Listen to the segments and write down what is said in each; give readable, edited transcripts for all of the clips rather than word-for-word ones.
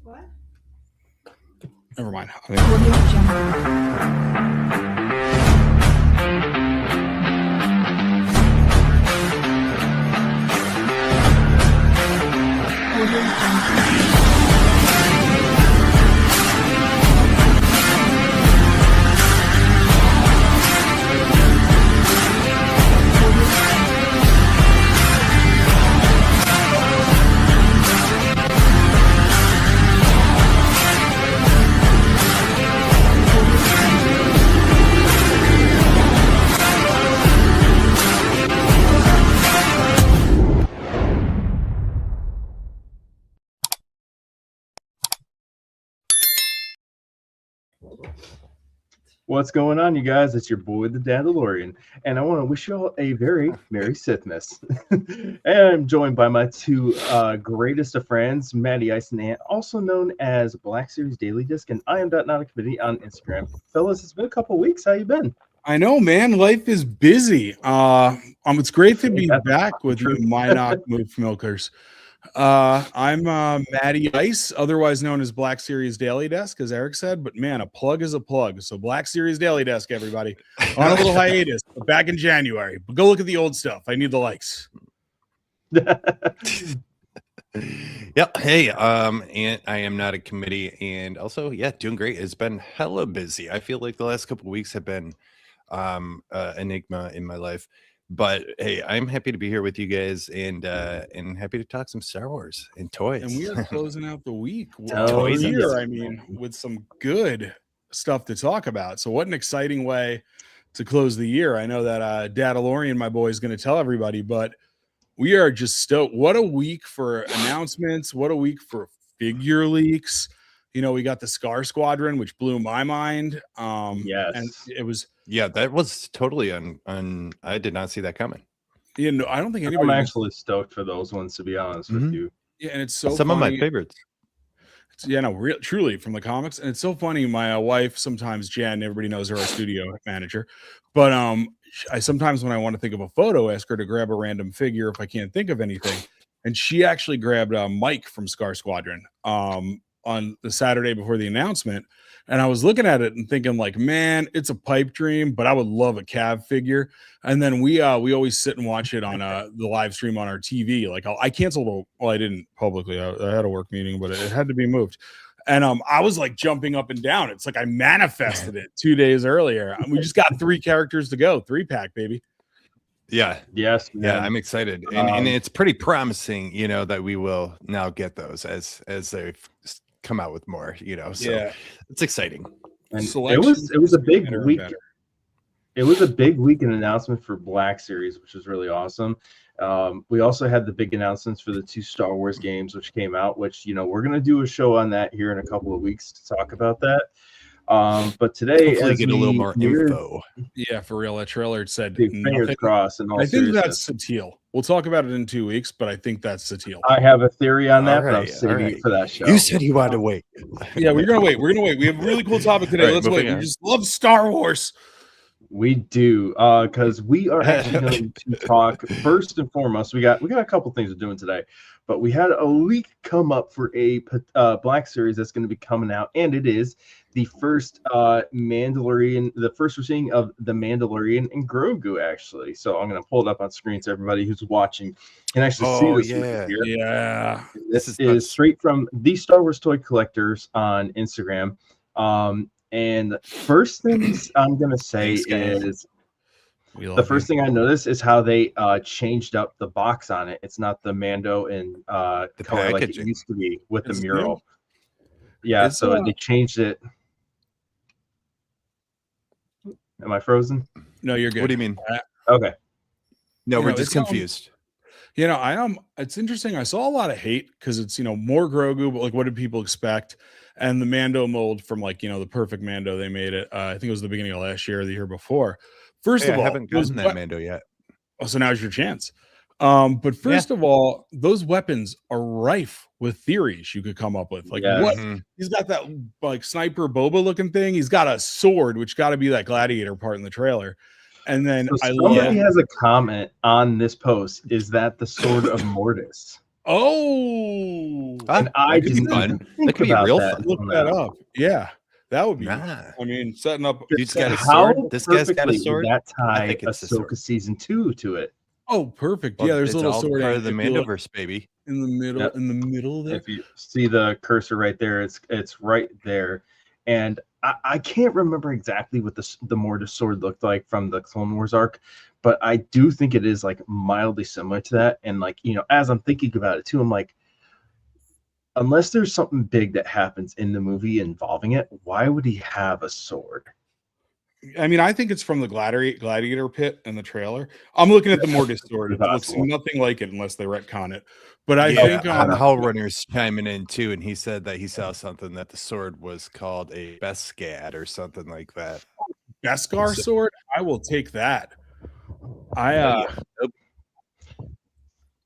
What? Never mind. What's going on, you guys? It's your boy, the Dadalorian, and I want to wish you all a very Merry Sithmas. And I'm joined by my two greatest of friends, Matty Ice Links, also known as Black Series Daily Disc, and I am Not a Committee on Instagram. Fellas, it's been a couple weeks. How you been? I know, man. Life is busy. It's great to be back with you, Minoc Moof Milkers. I'm Matty Ice, otherwise known as Black Series Daily Desk, as Eric said. But man, a plug is a plug. So Black Series Daily Desk, everybody, on a little hiatus, but back in January. But go look at the old stuff. I need the likes. Yep. Hey, and I am not a committee, and also, yeah, doing great. It's been hella busy. I feel like the last couple of weeks have been enigma in my life. But hey, I'm happy to be here with you guys, and happy to talk some Star Wars and toys. And we are closing out the week. Toys here, I mean, with some good stuff to talk about. So what an exciting way to close the year. I know that Dadalorian, my boy, is going to tell everybody, but we are just stoked. What a week for announcements. What a week for figure leaks. You know, we got the Scar Squadron, which blew my mind. Yes. And it was... Yeah, that was totally I did not see that coming. You know, I don't think anybody... I'm actually stoked for those ones, to be honest with you. Yeah, and it's so some funny. of my favorites. Truly from the comics. And it's so funny. My wife, sometimes Jen, everybody knows her, our studio manager. But I sometimes, when I want to think of a photo, ask her to grab a random figure if I can't think of anything. And she actually grabbed Mike from Scar Squadron on the Saturday before the announcement. And I was looking at it and thinking, like, man, it's a pipe dream, but I would love a Cav figure. And then we always sit and watch it on the live stream on our TV. Like, I canceled. I didn't publicly. I had a work meeting, but it had to be moved. And I was like jumping up and down. It's like I manifested it 2 days earlier. We just got 3 characters to go. 3-pack, baby. Yeah. Yes. Man. Yeah, I'm excited, and it's pretty promising, you know, that we will now get those as they've come out with more, you know. So yeah, it's exciting. And it was a big week. It was a big weekend announcement for Black Series, which was really awesome. We also had the big announcements for the 2 Star Wars games, which came out, which, you know, we're going to do a show on that here in a couple of weeks to talk about that. But today, as get a little more info. Yeah, for real. That trailer said fingers crossed. And I think that's Satil. We'll talk about it in 2 weeks, but I think that's Satil. I have a theory on that, but I'm saving it for that show. You said you wanted to wait. Yeah, we're gonna wait. We're gonna wait. We have a really cool topic today. Right, let's wait. On. We just love Star Wars. We do, because we are actually going to talk first and foremost. We got a couple things we're doing today, but we had a leak come up for a Black Series that's going to be coming out, and it is the first Mandalorian, the first we're seeing of the Mandalorian and Grogu, actually. So I'm going to pull it up on screen so everybody who's watching can actually see this. Yeah, here. Yeah. This is straight from the Star Wars Toy Collectors on Instagram. And first things I'm going to say is the first thing I noticed is how they changed up the box on it. It's not the Mando and the color like it used to be with the mural. Yeah, so they changed it. Am I frozen? No, you're good. What do you mean? Okay. No, we're just confused. You know, it's interesting. I saw a lot of hate because it's, you know, more Grogu, but like, what did people expect? And the Mando mold from, like, you know, the perfect Mando, they made it. I think it was the beginning of last year or the year before. First of all, I haven't gotten that Mando yet. Oh, so now's your chance. But first of all, those weapons are rife with theories you could come up with. Like, what? He's got that like sniper Boba looking thing. He's got a sword, which got to be that gladiator part in the trailer. And then somebody has a comment on this post. Is that the sword of Mortis? Oh, And I that could be didn't fun. even That think could be about real that. fun. look that up. Yeah, that would be. Nah. I mean, setting up. Dude's got a How sword. This guy's got a perfectly sword. would that I tie think it's the sword. Ahsoka season 2 to it? Oh, perfect. Well, Yeah, there's it's a little all sword part hanging of the if you look Mandoverse, baby. in the middle. Yep. In the middle there. If you see the cursor right there, it's right there. And I can't remember exactly what the Mortis sword looked like from the Clone Wars arc, but I do think it is like mildly similar to that. And like, you know, as I'm thinking about it too, I'm like, unless there's something big that happens in the movie involving it, why would he have a sword? I mean, I think it's from the gladiator pit in the trailer. I'm looking at the Mortis sword. It looks Possible. nothing like it unless they retcon it. But I Yeah, think Hellrunner's chiming in too, and he said that he saw something that the sword was called a Beskad or something like that. Beskar sword, I will take that.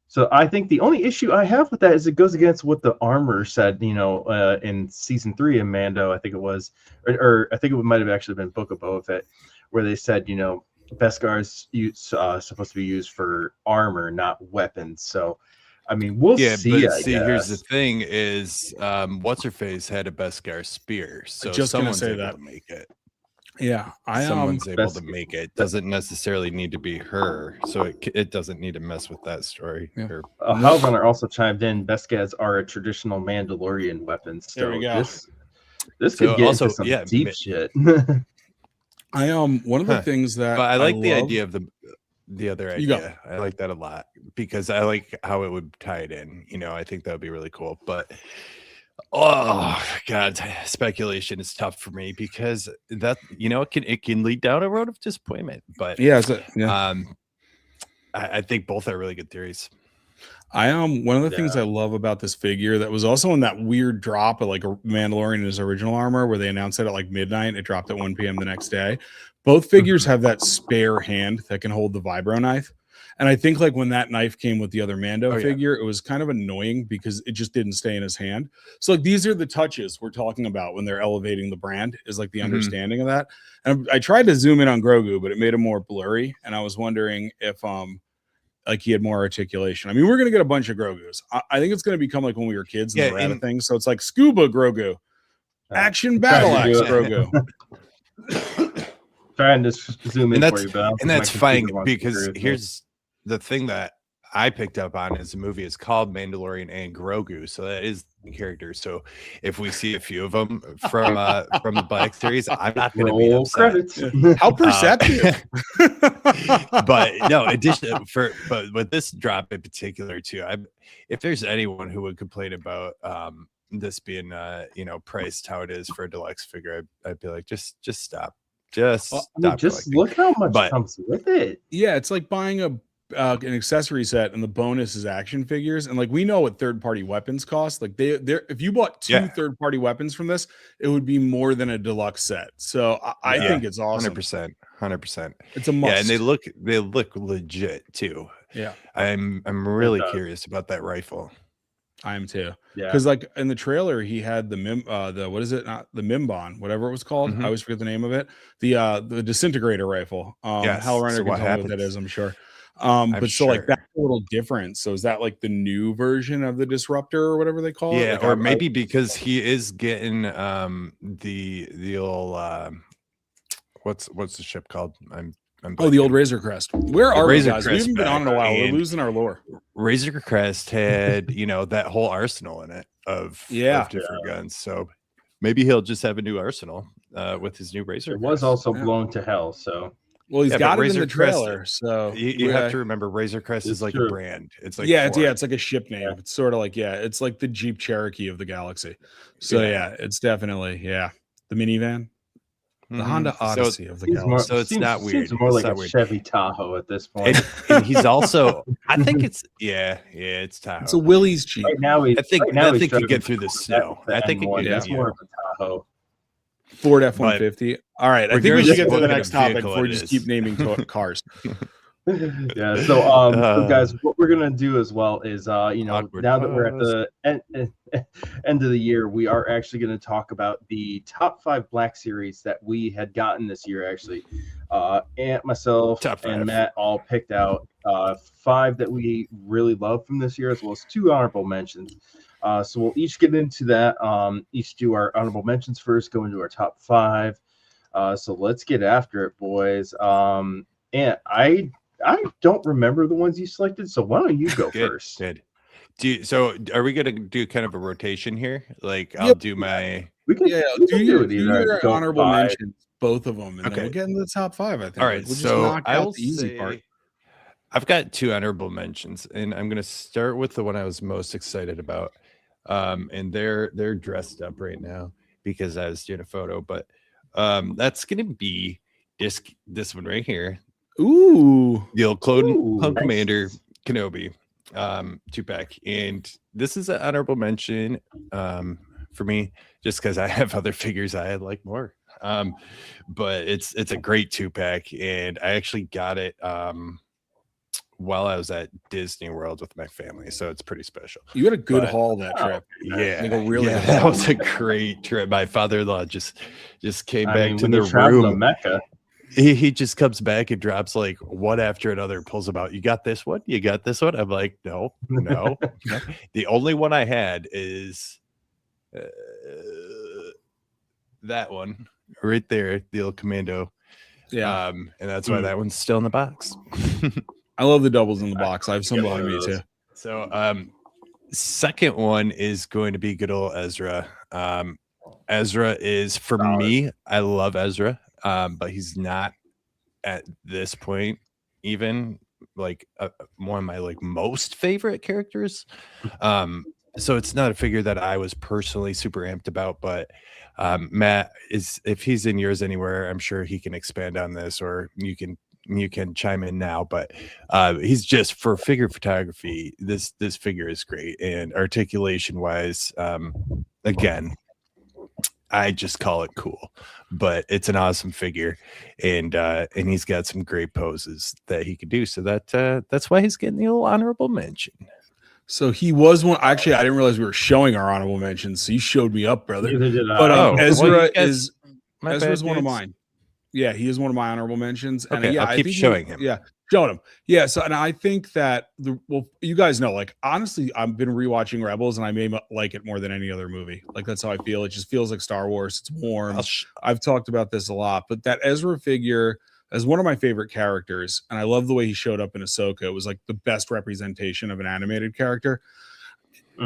So I think the only issue I have with that is it goes against what the armor said, you know, in season 3 of Mando, I think it was, or I think it might have actually been Book of Boba Fett, where they said, you know, Beskar is supposed to be used for armor, not weapons. So, I mean, we'll see. But I see, here's the guess. thing: is what's her face had a Beskar spear, so just gonna someone's say able that. to make it. Yeah, Someone's able to Beskar- make it. Doesn't necessarily need to be her, so it doesn't need to mess with that story. Yeah. Or- Hellrunner also chimed in. Beskads are a traditional Mandalorian weapon. So There we go. This So could get also, into some yeah, deep shit. I one of the things that But I like the love- idea of the other You go. idea. I like that a lot because I like how it would tie it in. You know, I think that would be really cool. But oh god, speculation is tough for me because that, you know, it can lead down a road of disappointment. But Yeah, I think both are really good theories. One of the things I love about this figure that was also in that weird drop of like a Mandalorian in his original armor where they announced it at like midnight, it dropped at 1 p.m. the next day. Both figures have that spare hand that can hold the vibro knife. And I think like when that knife came with the other Mando figure, it was kind of annoying because it just didn't stay in his hand. So like these are the touches we're talking about when they're elevating the brand, is like the understanding of that. And I tried to zoom in on Grogu, but it made him more blurry. And I was wondering if like he had more articulation. I mean, we're gonna get a bunch of Grogus. I think it's gonna become like when we were kids and the Rata thing. So it's like Scuba Grogu, Action Battle Axe Grogu. Trying to zoom in for you, Bill. And that's fine because here's the thing that I picked up on is the movie is called Mandalorian and Grogu, so that is the character. So if we see a few of them from the Black series, I'm not going to be upset. Credits. How perceptive! But no, but with this drop in particular too, if there's anyone who would complain about this being you know, priced how it is for a deluxe figure, I'd be like, just stop. Just look how much comes with it. Yeah, it's like buying an accessory set and the bonus is action figures. And like we know what third-party weapons cost. Like they're if you bought two third-party weapons from this, it would be more than a deluxe set. So I think it's awesome. 100%. It's a must. Yeah, and they look legit too. Yeah, I'm really curious about that rifle. I am too. Yeah, because like in the trailer, he had the what is it? Not the Mimbon, whatever it was called. I always forget the name of it. The disintegrator rifle. Hellrunner can tell me what that is, I'm sure. But so like that's a little different. So is that like the new version of the disruptor or whatever they call it? Yeah, like, or maybe because he is getting the old what's the ship called? the old Razor Crest. Where are we, guys? We haven't been on in a while. We're And losing our lore. Razor Crest had, you know, that whole arsenal in it of different guns. So maybe he'll just have a new arsenal with his new Razor It Crest. was also blown to hell. So well, he's got it in the Crest, trailer. So you have to remember Razor Crest is like a brand. It's like it's like a ship name. It's sort of like it's like the Jeep Cherokee of the galaxy. So it's definitely the minivan. The Honda Odyssey of the galaxy. So it's not weird. Seems more like a Chevy Tahoe at this point. And he's also, I think it's it's Tahoe. It's a Willys Jeep. Right now, I think you get through the snow. I think it's more of a Tahoe. Ford F-150. All right, I think we should get to the next topic before we just keep naming cars. Yeah. So, guys, what we're gonna do as well is, you know, now that we're at the end of the year, we are actually going to talk about the top 5 Black Series that we had gotten this year. Actually, Ant, myself, and Matt all picked out 5 that we really love from this year, as well as 2 honorable mentions. So we'll each get into that. Each do our honorable mentions first, go into our top 5. So let's get after it, boys. And I don't remember the ones you selected, so why don't you go first? Good. So are we gonna do kind of a rotation here? Like I'll do my. We can, do your honorable mentions, both of them, and then we'll get into the top 5. I think. All right, we'll so just knock I will out the easy part. I've got 2 honorable mentions, and I'm gonna start with the one I was most excited about. And they're dressed up right now because I was doing a photo, but that's gonna be this one right here. Ooh, the old Clone Commander Kenobi 2-pack, and this is an honorable mention for me just because I have other figures I like more. But it's a great 2-pack, and I actually got it while I was at Disney World with my family, so it's pretty special. You had a good haul that trip. That was a great trip. My father-in-law just came back to the room. room. Mecca. He just comes back and drops like one after another, pulls them out. You got this one? You got this one? I'm like, no. The only one I had is that one right there, the old Commando. Yeah. And that's why that one's still in the box. I love the doubles in the box. I have some behind me too. So second one is going to be good old Ezra. Ezra is, for me, I love Ezra. But he's not at this point even like one of my like most favorite characters. So it's not a figure that I was personally super amped about, but Matt is, if he's in yours anywhere, I'm sure he can expand on this, or you can chime in now. But he's just, for figure photography, this figure is great, and articulation wise, again, I just call it cool, but it's an awesome figure, and he's got some great poses that he could do. So that's why he's getting the old honorable mention. So he was one. Actually, I didn't realize we were showing our honorable mentions. So you showed me up, brother. Neither did I. But Ezra well, is Ezra's one of mine. Yeah, he is one of my honorable mentions. And okay, yeah, I'll keep showing him. Yeah, showing him. Yeah. So, and I think that you guys know, like, honestly, I've been rewatching Rebels, and I may like it more than any other movie. Like, that's how I feel. It just feels like Star Wars. It's warm. I've talked about this a lot, but that Ezra figure is one of my favorite characters, and I love the way he showed up in Ahsoka. It was like the best representation of an animated character.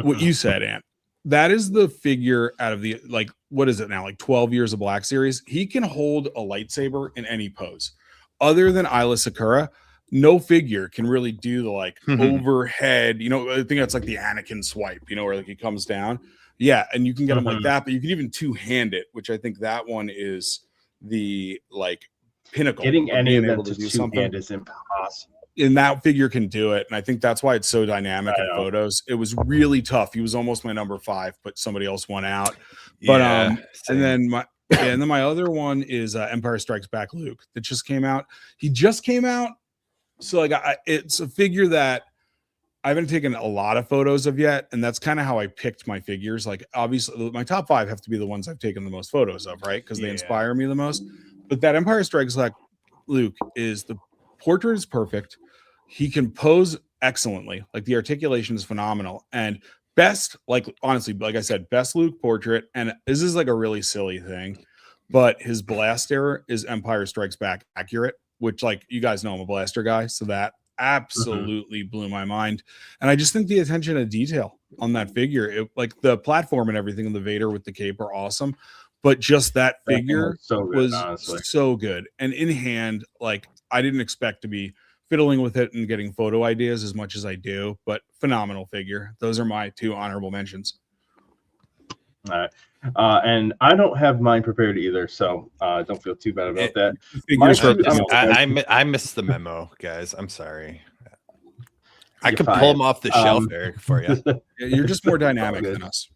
What you said, Ant. That is the figure out of the, like, what is it now? Like 12 years of Black Series. He can hold a lightsaber in any pose. Other than Isla Sakura, no figure can really do the like overhead, I think that's like the Anakin swipe, where like he comes down. Yeah, and you can get him like that, but you can even two-hand it, which I think that one is the like pinnacle. Getting any of them to two-hand is impossible. And that figure can do it, and I think that's why it's so dynamic in photos. It was really tough. He was almost my number 5, but somebody else won out. But and then my other one is Empire Strikes Back Luke that just came out. He just came out, so like it's a figure that I haven't taken a lot of photos of yet, and that's kind of how I picked my figures. Like, obviously, my top 5 have to be the ones I've taken the most photos of, right? Because they inspire me the most. But that Empire Strikes Back Luke is, the portrait is perfect. He can pose excellently. Like, the articulation is phenomenal. And best, like, honestly, like I said, best Luke portrait. And this is like a really silly thing, but his blaster is Empire Strikes Back accurate, which, like, you guys know I'm a blaster guy. So that absolutely blew my mind. And I just think the attention to detail on that figure, like the platform and everything, and the Vader with the cape are awesome. But just that figure was so good. And in hand, like, I didn't expect to be fiddling with it and getting photo ideas as much as I do, but phenomenal figure. Those are my 2 honorable mentions. All right. And I don't have mine prepared either, so don't feel too bad about that. I missed the memo, guys. I'm sorry. I could pull them off the shelf, Eric, for you. You're just more dynamic than us.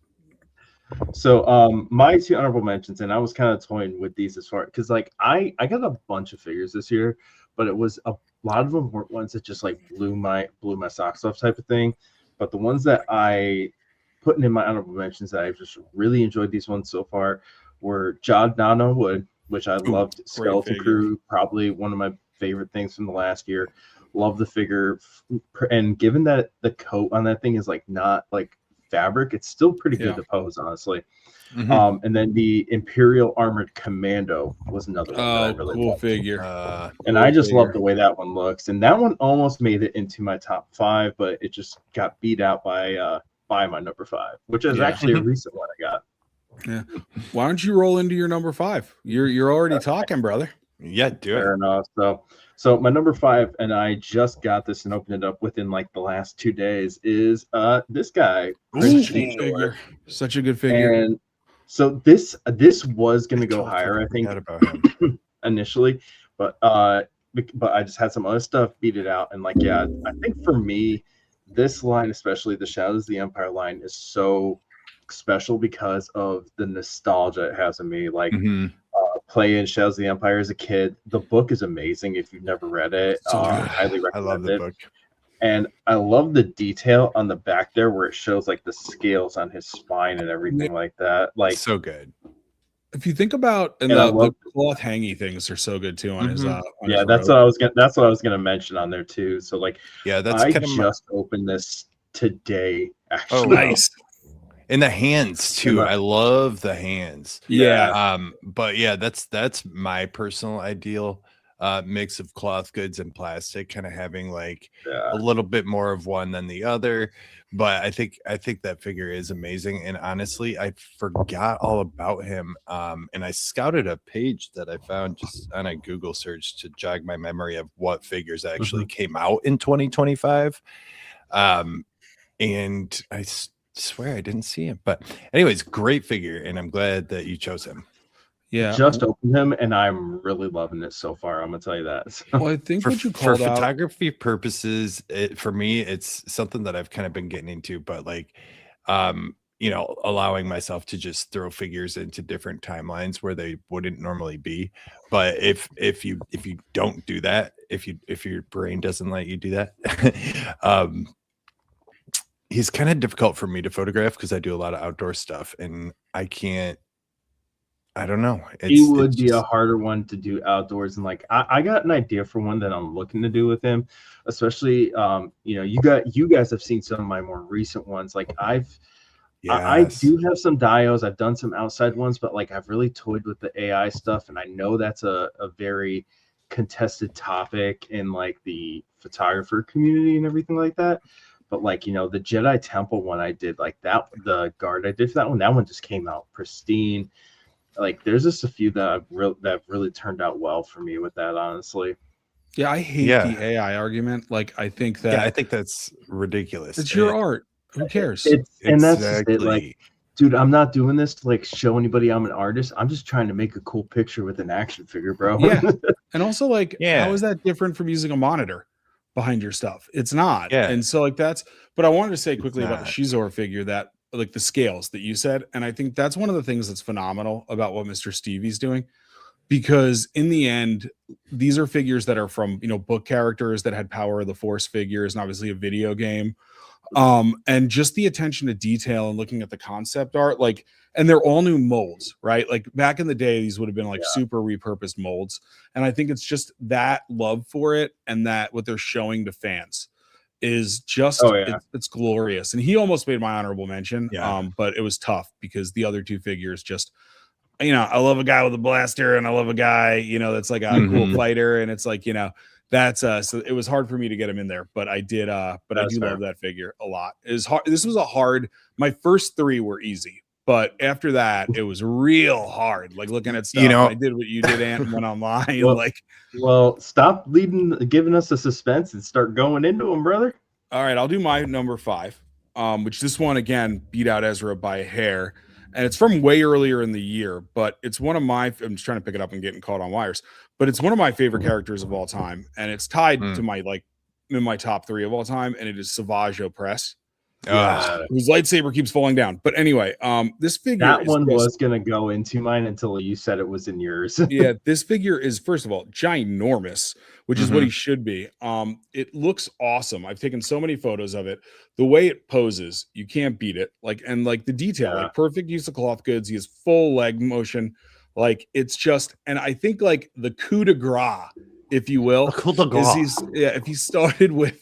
So my 2 honorable mentions, and I was kind of toying with these as far, because like I got a bunch of figures this year, but it was a lot of them weren't ones that just like blew my socks off type of thing. But the ones that I put in my honorable mentions that I've just really enjoyed, these ones so far, were Jod Nanowood, which I loved. Skeleton Crew, probably one of my favorite things from the last year. Love the figure, and given that the coat on that thing is like not like fabric, it's still pretty good to pose, honestly. And then the Imperial Armored Commando was another one that I really cool loved. figure. And I just love the way that one looks. And that one almost made it into my top 5, but it just got beat out by my number 5, which is actually a recent one I got. Yeah. Why don't you roll into your number 5? You're already talking, brother. Yeah, do it. Fair enough. So my number 5, and I just got this and opened it up within like the last 2 days, is this guy. Figure. Such a good figure. And so this was gonna go higher, I think, initially, but I just had some other stuff beat it out, and like I think for me, this line, especially the Shadows of the Empire line, is so special because of the nostalgia it has in me. Like playing Shadows of the Empire as a kid, the book is amazing. If you've never read it, highly recommend it. I love the book. And I love the detail on the back there where it shows like the scales on his spine and everything like that. Like so good. If you think about the cloth hangy things are so good too on his on his that's robe. what I was gonna mention on there too. So like I just opened this today actually. Oh, nice. And the hands too. I love the hands. Yeah. But yeah, that's my personal ideal mix of cloth goods and plastic, kind of having like a little bit more of one than the other. But I think that figure is amazing. And honestly, I forgot all about him. And I scouted a page that I found just on a Google search to jog my memory of what figures actually came out in 2025. And I swear I didn't see him. But anyways, great figure. And I'm glad that you chose him. Yeah, just opened him, and I'm really loving it so far. I'm gonna tell you that. So. Well, I think for photography purposes, for me, it's something that I've kind of been getting into. But like, allowing myself to just throw figures into different timelines where they wouldn't normally be. But if you don't do that, if your brain doesn't let you do that, he's kind of difficult for me to photograph because I do a lot of outdoor stuff, and I don't know. He would be a harder one to do outdoors, and like I got an idea for one that I'm looking to do with him, especially you guys have seen some of my more recent ones. Like I do have some dios. I've done some outside ones, but like I've really toyed with the AI stuff, and I know that's a very contested topic in like the photographer community and everything like that. But like the Jedi Temple one I did, like that, the guard I did for that one just came out pristine. Like there's just a few that have really turned out well for me with that, honestly. Yeah, I hate the AI argument. Like I think that's ridiculous. It's your art. Who cares? And that's just it. Like, dude, I'm not doing this to like show anybody I'm an artist. I'm just trying to make a cool picture with an action figure, bro. Yeah. And also like, how is that different from using a monitor behind your stuff? It's not. Yeah. And so like but I wanted to say quickly about the Shizor figure, that like the scales that you said, and I think that's one of the things that's phenomenal about what Mr. Stevie's doing, because in the end these are figures that are from book characters that had Power of the Force figures and obviously a video game, and just the attention to detail and looking at the concept art, like, and they're all new molds, right? Like back in the day these would have been like super repurposed molds, and I think it's just that love for it and that what they're showing to fans is just it's glorious. And he almost made my honorable mention, but it was tough because the other two figures just I love a guy with a blaster and I love a guy that's like a cool fighter, and it's like that's so it was hard for me to get him in there, but I did but I do love that figure a lot. It was hard. This was my first 3 were easy, but after that it was real hard, like looking at stuff. I did what you did, Ant, went online. Well, stop giving us the suspense and start going into them, brother. All right, I'll do my number 5, which this one again beat out Ezra by a hair, and it's from way earlier in the year, but it's one of my, I'm just trying to pick it up and getting caught on wires, but it's one of my favorite characters of all time, and it's tied to my in my top 3 of all time, and it is Savage Opress. Whose lightsaber keeps falling down. But anyway, this figure was gonna go into mine until you said it was in yours. Yeah, this figure is, first of all, ginormous, which is what he should be. It looks awesome. I've taken so many photos of it. The way it poses, you can't beat it. And the detail, like perfect use of cloth goods. He has full leg motion. Like it's just, and I think like the coup de grace if you will. If he started with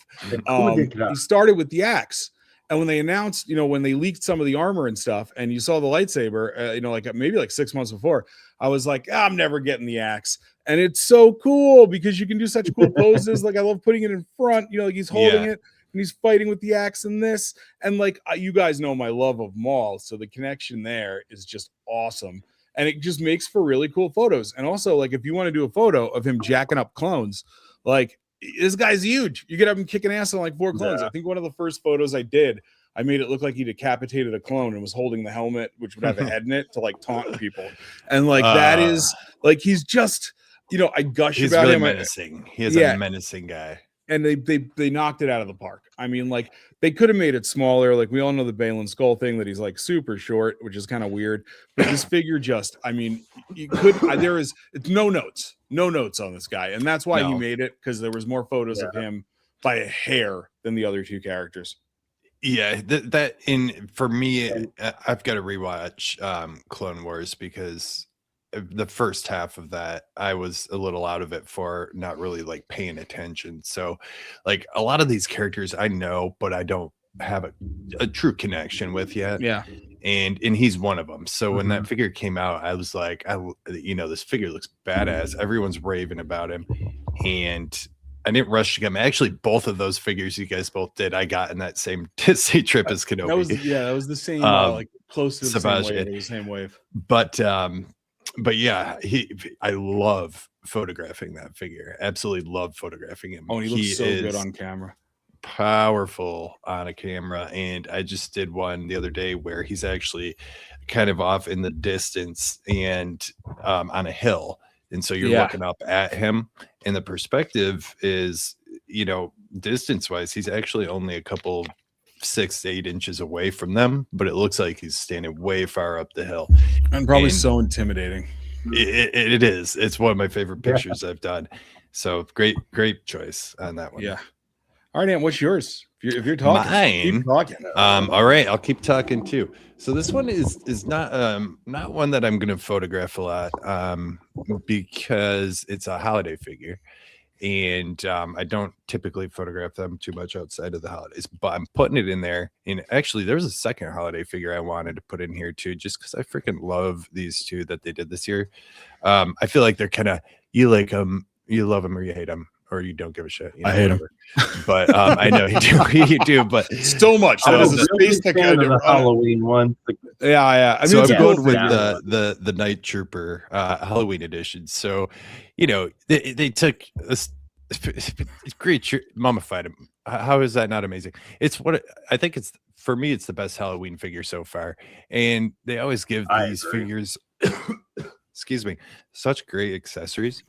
the axe. And when they announced, when they leaked some of the armor and stuff, and you saw the lightsaber, like maybe like 6 months before, I was like, I'm never getting the axe. And it's so cool because you can do such cool poses. Like I love putting it in front, like he's holding it and he's fighting with the axe in this. And like you guys know my love of Maul, so the connection there is just awesome. And it just makes for really cool photos. And also, like if you want to do a photo of him jacking up clones, like this guy's huge. You could have him kicking ass on like 4 clones. I think one of the first photos I did, I made it look like he decapitated a clone and was holding the helmet, which would have a head in it to like taunt people. And like that is like he's just, I gush he's about really him. Menacing. He is a menacing guy. And they knocked it out of the park. I mean, like they could have made it smaller. Like we all know the Balin Skull thing that he's like super short, which is kind of weird. But this figure just, I mean, you could it's no notes on this guy, and that's why he made it, because there was more photos of him by a hair than the other 2 characters. Yeah, for me, I've got to rewatch Clone Wars because the first half of that I was a little out of it for not really like paying attention. So like a lot of these characters I know, but I don't have a true connection with yet. Yeah. And he's one of them. So when that figure came out, I was like, this figure looks badass. Everyone's raving about him. And I didn't rush to get him. Actually, both of those figures you guys both did, I got in that same Disney trip as Kenobi. That was the same, like close to the same wave. But yeah, I love photographing that figure. Absolutely love photographing him. Oh, and he looks so good on camera. Powerful on a camera. And I just did one the other day where he's actually kind of off in the distance and on a hill. And so you're looking up at him, and the perspective is, distance wise, he's actually only a couple 6 to 8 inches away from them, but it looks like he's standing way far up the hill, and probably so intimidating. It is. It's one of my favorite pictures I've done. So great choice on that one. Yeah. All right, Ant, what's yours? If you're talking, keep talking. All right, I'll keep talking too. So this one is not one that I'm going to photograph a lot because it's a holiday figure, and I don't typically photograph them too much outside of the holidays. But I'm putting it in there. And actually, there's a second holiday figure I wanted to put in here too, just because I freaking love these 2 that they did this year. I feel like they're kind of, you like them, you love them, or you hate them, or you don't give a shit. I hate them, but I know you do, but so much. I was a space fan of the Halloween one. Yeah. I mean, so I'm going with the Night Trooper Halloween edition. So, they took this great mummified him. How is that not amazing? It's what I think it's for me. It's the best Halloween figure so far, and they always give these figures, excuse me, such great accessories.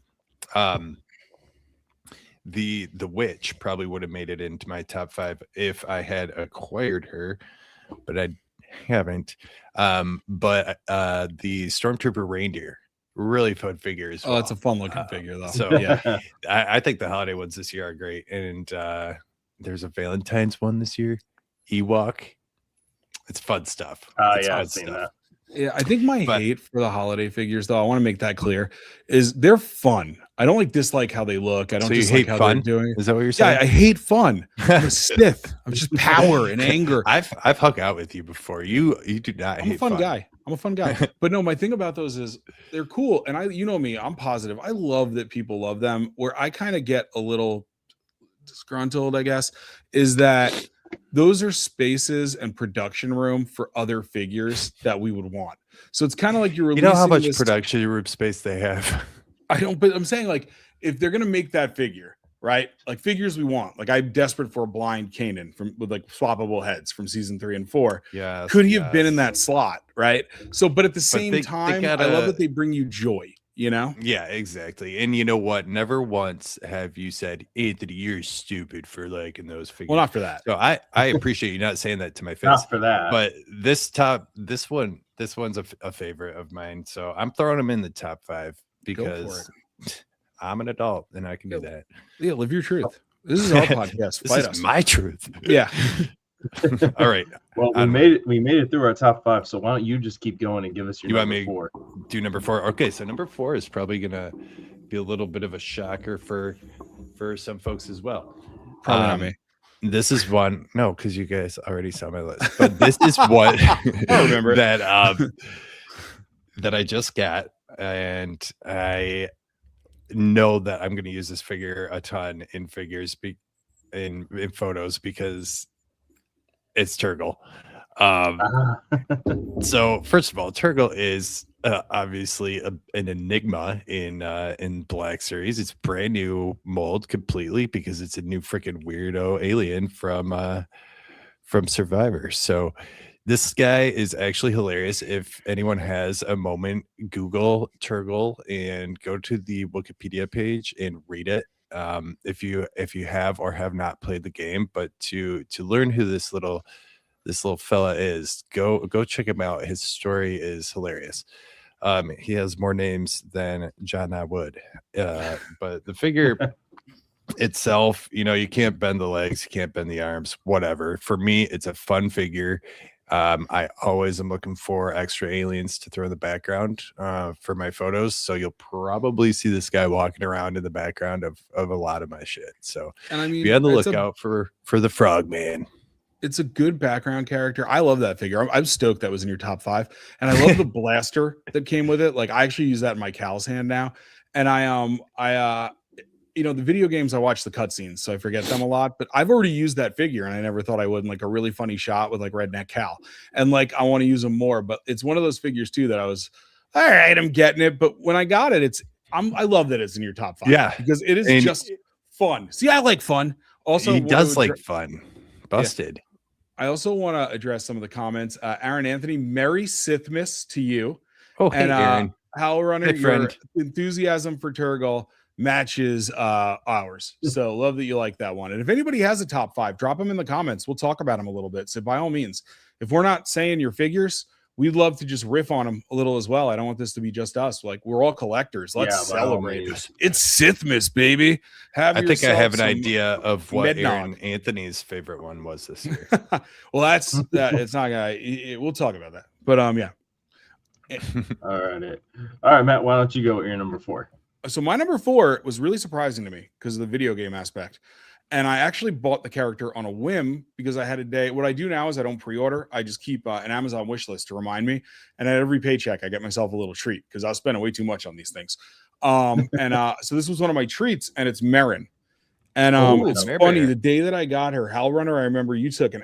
The witch probably would have made it into my top 5 if I had acquired her, but I haven't. But the Stormtrooper reindeer, really fun figure as well. Oh, it's a fun looking figure though. So yeah, I think the holiday ones this year are great. And there's a Valentine's one this year, Ewok. It's fun stuff. I've seen that. Yeah, I think my hate for the holiday figures, though, I want to make that clear, is they're fun. I don't dislike how they look. I don't dislike how they're doing. Is that what you're saying? Yeah, I hate fun. I'm a Sith. I'm just power and anger. I've hung out with you before. You do not hate fun. I'm a fun guy. But no, my thing about those is they're cool. And you know me, I'm positive. I love that people love them. Where I kind of get a little disgruntled, I guess, is that those are spaces and production room for other figures that we would want. So it's kind of like you're releasing. You know how much production room space they have. I don't, but I'm saying, like, if they're gonna make that figure, right? Like figures we want. Like I'm desperate for a blind Kanan with like swappable heads from season 3 and 4. Yeah. Could he have been in that slot, right? So, but at the same time, I love that they bring you joy. Yeah, exactly. And you know what? Never once have you said, Anthony, you're stupid for liking those figures. Well, not for that. So I appreciate you not saying that to my face. Not for that. But this one's a favorite of mine. So I'm throwing them in the top 5 because I'm an adult and I can do that. Yeah, live your truth. This is our podcast. This is my truth. Yeah. All right. Well, we made it through our top 5. So why don't you just keep going and give us your number 4? Do number 4? Okay, so number 4 is probably gonna be a little bit of a shocker for some folks as well. Probably not me. This is one, no, because you guys already saw my list, but this is what I remember that that I just got, and I know that I'm going to use this figure a ton in figures, in photos, because it's Turgle. So first of all, Turgle is obviously an enigma in Black Series. It's brand new mold completely because it's a new freaking weirdo alien from Survivor. So this guy is actually hilarious. If anyone has a moment, Google Turgle and go to the Wikipedia page and read it. If you have or have not played the game, but to learn who this little fella is, go check him out. His story is hilarious. He has more names than John I would. But the figure itself, you can't bend the legs, you can't bend the arms, whatever. For me, it's a fun figure. I always am looking for extra aliens to throw in the background for my photos. So you'll probably see this guy walking around in the background of a lot of my shit. So And I mean, be on the lookout for the frog man. it's a good background character. I love that figure. I'm stoked that was in your top 5. And I love the blaster that came with it. Like, I actually use that in my Cal's hand now. And the video games, I watch the cutscenes, so I forget them a lot, but I've already used that figure and I never thought I would, in like a really funny shot with like Redneck Cal. And like, I want to use them more, but it's one of those figures too that I was, all right, I'm getting it. But when I got it, I love that it's in your top 5. Yeah. Because it is just fun. See, I like fun. Also, he does like fun. Busted. Yeah. I also want to address some of the comments. Aaron Anthony, Merry Sithmas to you. Oh, hey, Aaron. Hal Runner, Hey, friend. your enthusiasm for Turgle matches ours. So love that you like that one. And if anybody has a top 5, drop them in the comments. We'll talk about them a little bit. So by all means, if we're not saying your figures, we'd love to just riff on them a little as well. I don't want this to be just us. Like, we're all collectures. Let's celebrate. It's Sithmas, baby. I think I have an idea of what Aaron Anthony's favorite one was this year. Well, that's that. It's not gonna. We'll talk about that. But yeah. All right, Matt. Why don't you go with your number 4? So my number 4 was really surprising to me because of the video game aspect. And I actually bought the character on a whim because I had a day. What I do now is I don't pre-order. I just keep an Amazon wish list to remind me. And at every paycheck, I get myself a little treat because I was spending way too much on these things. So this was one of my treats, and it's Merrin. And it's funny, the day that I got her, Hal Runner, I remember you took an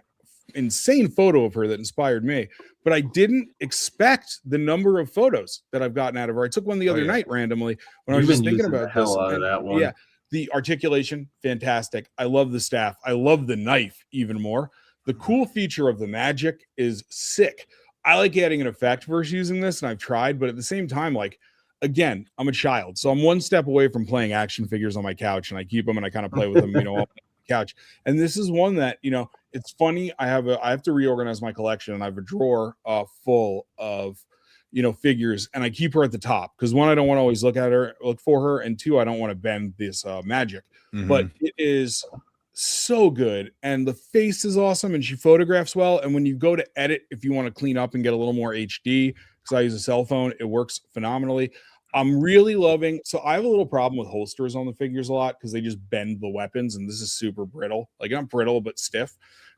insane photo of her that inspired me. But I didn't expect the number of photos that I've gotten out of her. I took one the other night randomly when I was just thinking about this. That one. Yeah. The articulation, fantastic. I love the staff. I love the knife even more. The cool feature of the magic is sick. I like adding an effect versus using this, and I've tried, but at the same time, like, again, I'm a child. So I'm one step away from playing action figures on my couch, and I keep them and I kind of play with them, on the couch. And this is one that, it's funny. I have to reorganize my collection, and I have a drawer full of figures, and I keep her at the top because 1, I don't want to always look for her, and 2, I don't want to bend this magic. But it is so good, and the face is awesome, and she photographs well. And when you go to edit, if you want to clean up and get a little more HD, because I use a cell phone, it works phenomenally. I'm really loving. So I have a little problem with holsters on the figures a lot because they just bend the weapons, and this is super brittle. Like, not brittle, but stiff.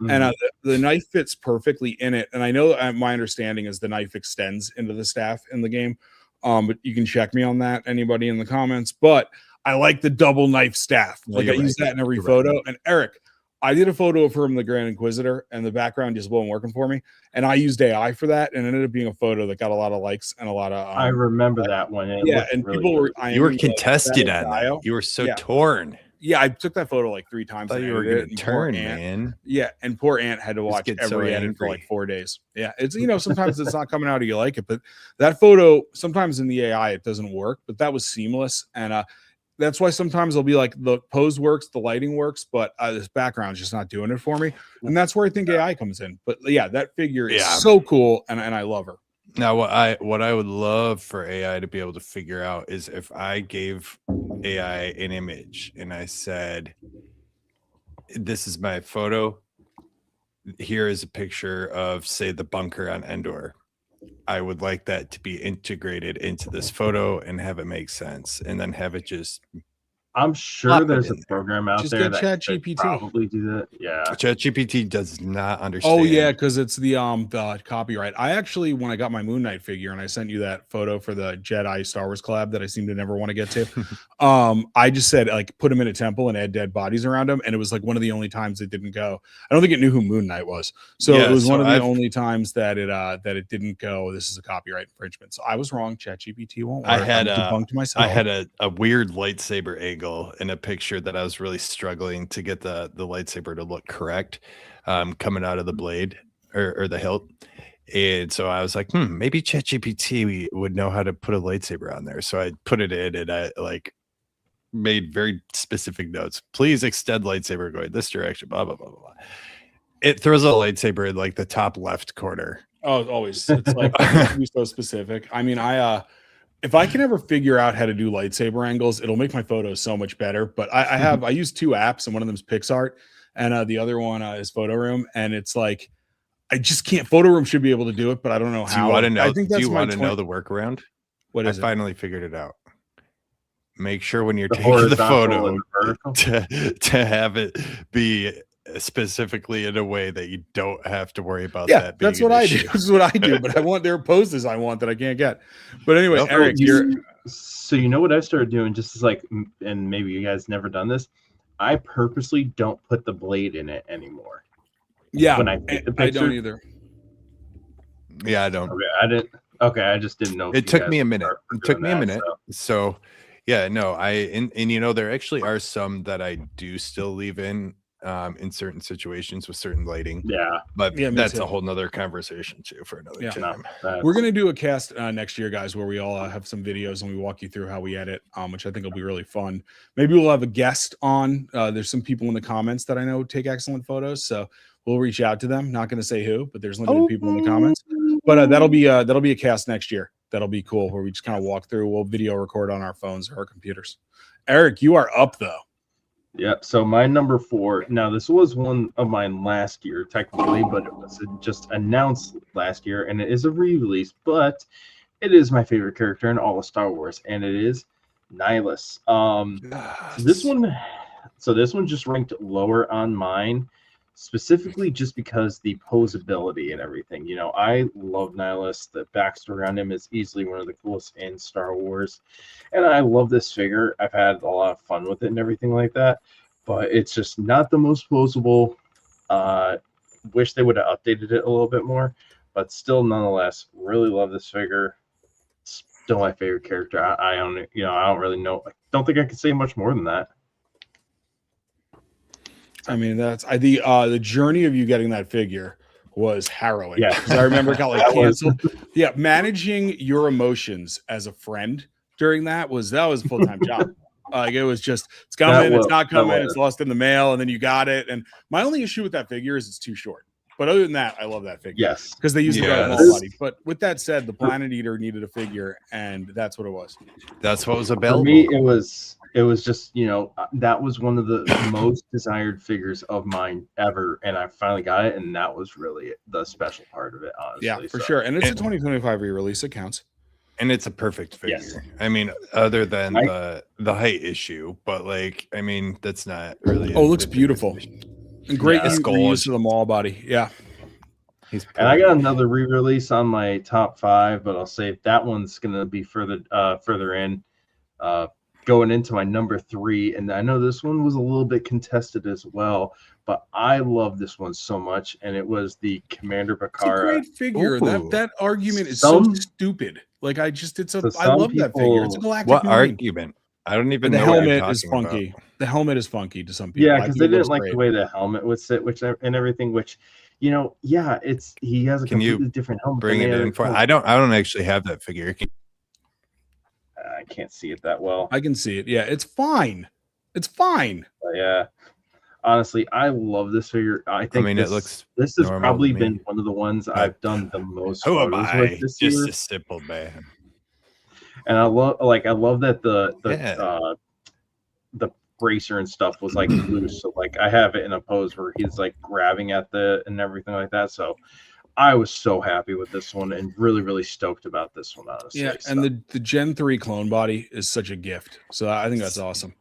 And the knife fits perfectly in it. And I know my understanding is the knife extends into the staff in the game. But you can check me on that, anybody in the comments. But I like the double knife staff. Like, I use that in every photo. And Eric, I did a photo of her in the Grand Inquisitor, and the background just wasn't working for me. And I used AI for that, and it ended up being a photo that got a lot of likes and a lot of. I remember that one. And really people were. You were contested on that. You were so torn. Yeah, I took that photo like 3 times. I thought you were going to turn, man. Yeah, and poor Aunt had to watch every edit for like 4 days. Yeah, it's sometimes it's not coming out how you like it, but that photo sometimes in the AI it doesn't work. But that was seamless, and that's why sometimes I'll be like, the pose works, the lighting works, but this background's just not doing it for me. And that's where I think AI comes in. But yeah, that figure is so cool, and I love her. Now, what I would love for AI to be able to figure out is if I gave AI an image and I said, this is my photo, here is a picture of, say, the bunker on Endor. I would like that to be integrated into this photo and have it make sense, and then have it just. I'm sure Plop it there's a in there. program out Just there get that could ChatGPT. probably do that. Yeah. ChatGPT does not understand. Oh yeah, because it's the copyright. I actually, when I got my Moon Knight figure, and I sent you that photo for the Jedi Star Wars collab that I seem to never want to get to, I just said like put him in a temple and add dead bodies around him, and it was like one of the only times it didn't go. I don't think it knew who Moon Knight was, so Yeah, it was so one of the I've- only times that it didn't go. This is a copyright infringement. So I was wrong. ChatGPT won't work. I had debunked myself. I had a weird lightsaber angle in a picture that I was really struggling to get the lightsaber to look correct, coming out of the blade or the hilt. And so I was like, maybe ChatGPT would know how to put a lightsaber on there. So I put it in, and I like made very specific notes. Please extend lightsaber going this direction, blah, blah, blah, blah, blah. It throws a lightsaber in like the top left corner. Oh, always. It's like be so specific. I mean, if I can ever figure out how to do lightsaber angles, it'll make my photos so much better. But I use 2 apps, and one of them is PixArt, and the other one is PhotoRoom. And it's like I just can't. PhotoRoom should be able to do it, but I don't know how. Do you want to know? I think that's do you want to know the workaround? What is I finally figured it out. Make sure when you're The taking the horizontal photo and vertical? to have it be specifically in a way that you don't have to worry about Yeah, that being that's what an I do. issue. This is what I do. But I want their poses I want that I can't get. But anyway, Nope. Eric, So you know what I started doing, just as like, and maybe you guys never done this. I purposely don't put the blade in it anymore. yeah, when I take the I don't picture? either. Yeah, I don't. Okay, I didn't. Okay, I just didn't know. if It you took guys me a were minute. for It took doing me a that, minute. so- So yeah, no, and you know, there actually are some that I do still leave in certain situations with certain lighting, Yeah, but Yeah, me that's too. a whole nother conversation too for another Yeah. time. We're gonna do a cast next year, guys, where we all have some videos and we walk you through how we edit, which I think will be really fun. Maybe we'll have a guest on. There's some people in the comments that I know take excellent photos, so we'll reach out to them. Not going to say who, but there's limited people in the comments. But that'll be a cast next year. That'll be cool, where we just kind of walk through. We'll video record on our phones or our computers. Eric, you are up though. Yep. So my number 4. Now this was one of mine last year, technically, but it was just announced last year, and it is a re-release. But it is my favorite character in all of Star Wars, and it is Nihilus. This one just ranked lower on mine, specifically just because the posability and everything. You know, I love Nihilus. The backstory on him is easily one of the coolest in Star Wars, and I love this figure. I've had a lot of fun with it and everything like that, but it's just not the most posable. Wish they would have updated it a little bit more, but still, nonetheless, really love this figure. Still my favorite character. I don't really know. I don't think I could say much more than that. I mean, the journey of you getting that figure was harrowing. Yeah. 'Cause I remember it got like That was- canceled. Yeah, managing your emotions as a friend during that was a full-time job. Like it was just it's coming, it's not coming, it's lost in the mail, and then you got it. And my only issue with that figure is it's too short. But other than that, I love that figure. Yes. Because they used to go Yes. small body. But with that said, the Planet Eater needed a figure, and that's what it was. That's what was For available. me, it was just, that was one of the most desired figures of mine ever, and I finally got it, and that was really the special part of it, honestly. Yeah, for So, sure. And it's a 2025 re-release. It counts. And it's a perfect figure. Yes. I mean, other than I- the height issue, but like, I mean, that's not really. Oh, it looks beautiful. And great Yeah. reuse of the mall body. Yeah. He's And I got perfect. another re-release on my top 5, but I'll say that one's gonna be further in, going into my number 3. And I know this one was a little bit contested as well, but I love this one so much, and it was the Commander It's a Bakara. great figure. Ooh. That argument is Some- so stupid. Like I love some that figure. It's a people- galactic What Marine. argument? I don't even The know what you're helmet is talking funky. about. The helmet is funky to some people. Yeah, I because think they it didn't looks like great. the way the helmet would sit, and everything. Which, he has a Can you completely different helmet. Bring than it the in other for. folks. I don't actually have that figure. I can't see it that well. I can see it. Yeah, it's fine. It's fine. But yeah, honestly, I love this figure. I think mean, this, it looks this has normal to probably me. been one of the ones I've done the most Who am photos I? with this Just year. a simple man. And I love that Yeah. the bracer and stuff was like loose. So like I have it in a pose where he's like grabbing at and everything like that. So I was so happy with this one and really, really stoked about this one, honestly. Yeah, So. and the Gen 3 clone body is such a gift. So I think that's awesome.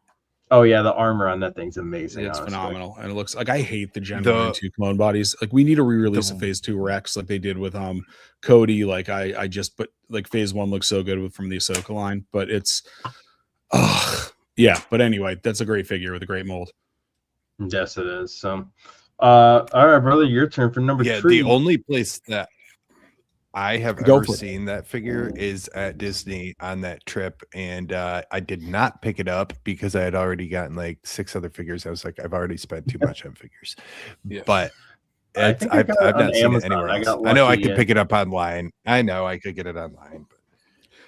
Oh yeah, the armor on that thing's amazing. It's honestly. phenomenal, and it looks like I hate the Gen 1 and 2 clone bodies. Like we need to re-release a Phase 2 Rex like they did with Cody. Like I just put like Phase 1 looks so good from the Ahsoka line, but it's yeah. But anyway, that's a great figure with a great mold. Yes, it is. So, all right, brother, your turn for number 3. The only place that I have ever seen that figure is at Disney on that trip, and I did not pick it up because I had already gotten like 6 other figures. I was like, I've already spent too much on figures. Yeah. But I've not seen it anywhere else. I know I could pick it up online. I know I could get it online. But.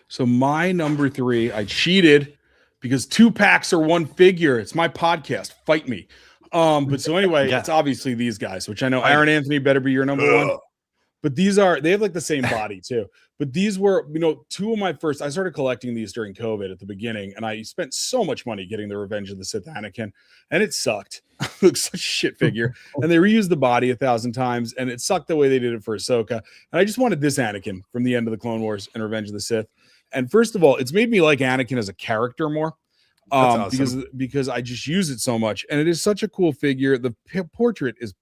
So my number 3, I cheated because 2 packs are 1 figure. It's my podcast. Fight me. But so anyway, it's obviously these guys, which I know Aaron Anthony better be your number 1. But they have like the same body too. But these were, 2 of my first. I started collecting these during COVID at the beginning, and I spent so much money getting the Revenge of the Sith Anakin, and it sucked. Looks such a shit figure, and they reused the body 1,000 times, and it sucked the way they did it for Ahsoka. And I just wanted this Anakin from the end of the Clone Wars and Revenge of the Sith. And first of all, it's made me like Anakin as a character more. Awesome. because I just use it so much, and it is such a cool figure. The portrait is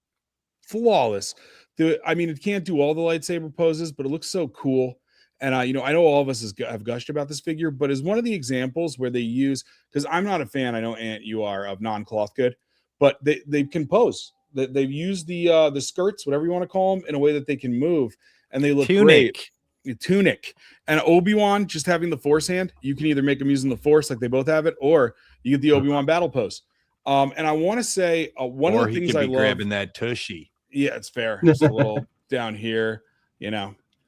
flawless. It can't do all the lightsaber poses, but it looks so cool. And I know all of us have gushed about this figure, but is one of the examples where they use, because I'm not a fan, I know Ant you are, of non-cloth good, but they can pose. They've used the skirts, whatever you want to call them, in a way that they can move, and they look great. Tunic. And Obi-Wan just having the Force hand, you can either make him using the Force like they both have it, or you get the Obi-Wan battle pose. And I want to say one of the things I love, grabbing that tushy. Yeah, it's fair. Just a little down here,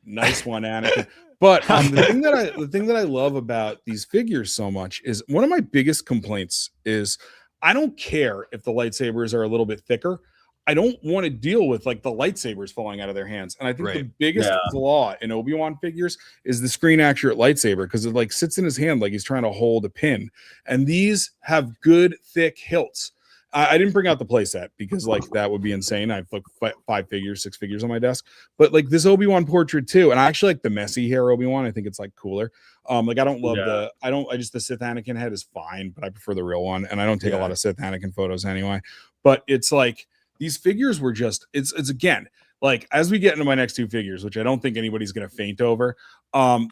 nice one, Anakin. But the thing that I love about these figures so much is one of my biggest complaints is I don't care if the lightsabers are a little bit thicker. I don't want to deal with like the lightsabers falling out of their hands. And I think the biggest flaw in Obi-Wan figures is the screen accurate lightsaber, because it like sits in his hand like he's trying to hold a pin. And these have good thick hilts. I didn't bring out the playset because like that would be insane. I have like 5 figures, 6 figures on my desk, but like this Obi-Wan portrait too. And I actually like the messy hair Obi-Wan. I think it's like cooler. Like I don't love the Sith Anakin head is fine, but I prefer the real one. And I don't take a lot of Sith Anakin photos anyway, but it's like these figures were just, it's again, like as we get into my next 2 figures, which I don't think anybody's going to faint over.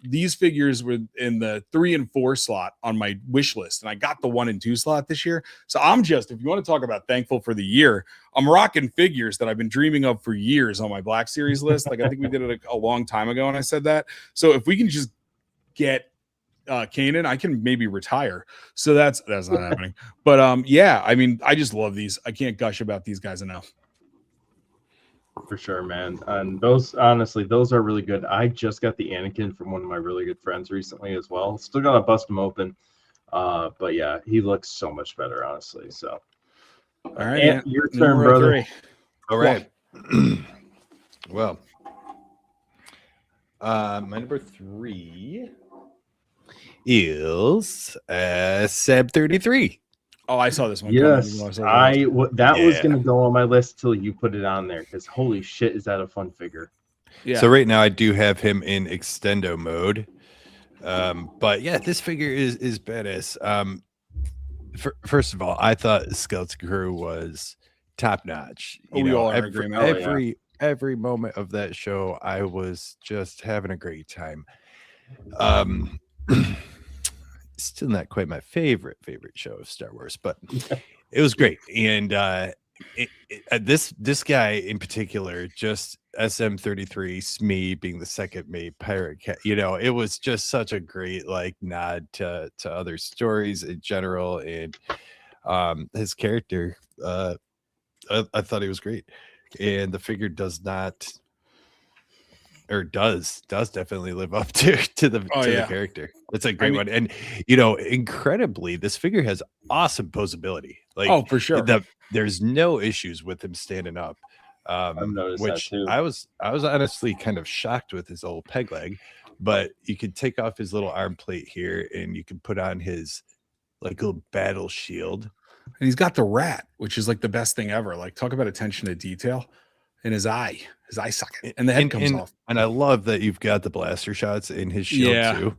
These figures were in the 3 and 4 slot on my wish list, and I got the 1 and 2 slot this year. So I'm just, if you want to talk about thankful for the year, I'm rocking figures that I've been dreaming of for years on my Black Series list. Like I think we did it a long time ago, and I said that. So if we can just get Kanan, I can maybe retire. So that's not happening. But I just love these. I can't gush about these guys enough. For sure, man. And those, honestly, those are really good. I just got the Anakin from one of my really good friends recently as well. Still gotta bust him open. But yeah, he looks so much better, honestly. So all right, your turn, brother. 3. All right. Well, my number 3 is Seb 33. Oh, I saw this one. Yes, that was going to go on my list till you put it on there, because holy shit, is that a fun figure. Yeah. So right now I do have him in extendo mode. But yeah, this figure is badass. First of all, I thought Skeleton Crew was top notch. We all are in agreement. Every moment of that show, I was just having a great time. Still not quite my favorite show of Star Wars, but it was great. And this guy in particular, just SM33 Smee being the second made pirate cat, it was just such a great like nod to other stories in general. And his character, I thought he was great. And the figure does definitely live up to the character. It's a great one. And incredibly, this figure has awesome posability. Like, for sure. There's no issues with him standing up. I've noticed which that too. I was honestly kind of shocked with his old peg leg, but you could take off his little arm plate here and you can put on his like little battle shield. And he's got the rat, which is like the best thing ever. Like, talk about attention to detail in his eye. his eye socket, and the head comes off. And I love that you've got the blaster shots in his shield too.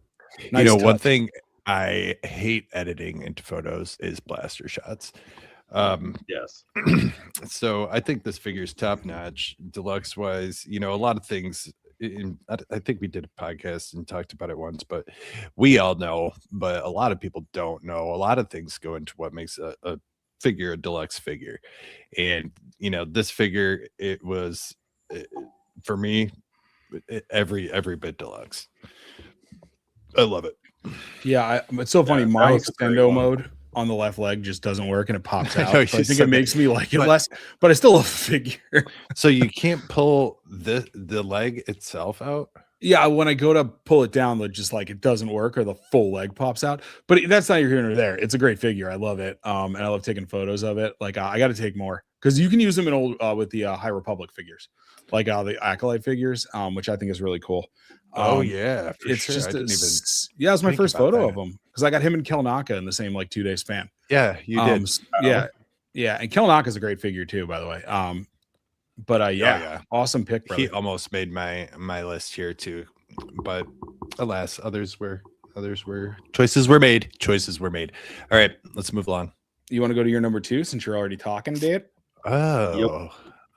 Nice one touch. thing I hate editing into photos is blaster shots. Yes. So I think this figure is top notch, deluxe wise. A lot of things. I think we did a podcast and talked about it once, but we all know, but a lot of people don't know. A lot of things go into what makes a figure a deluxe figure, and this figure, it was for me every bit deluxe. I love it. Yeah, it's so funny. Yeah, My that was a great extendo one. mode on the left leg just doesn't work, and it pops out. know, So I you think said it makes that. me like it But- less, but I still love the figure. So you can't pull the leg itself out. Yeah, when I go to pull it down, just like it doesn't work, or the full leg pops out. But that's not here nor there. It's a great figure. I love it. And I love taking photos of it. Like I got to take more because you can use them in old with the High Republic figures, like the Acolyte figures, which I think is really cool. Yeah, for It's sure. just I didn't even. yeah, it's my think first about photo that. of him because I got him and Kelnaka in the same like 2-day span. Yeah, you did. Yeah, and Kelnaka is a great figure too, by the way. But yeah. awesome pick, brother. He almost made my list here too, but alas, others were choices were made. All right, let's move along. You want to go to your number 2 since you're already talking, Dave? Oh,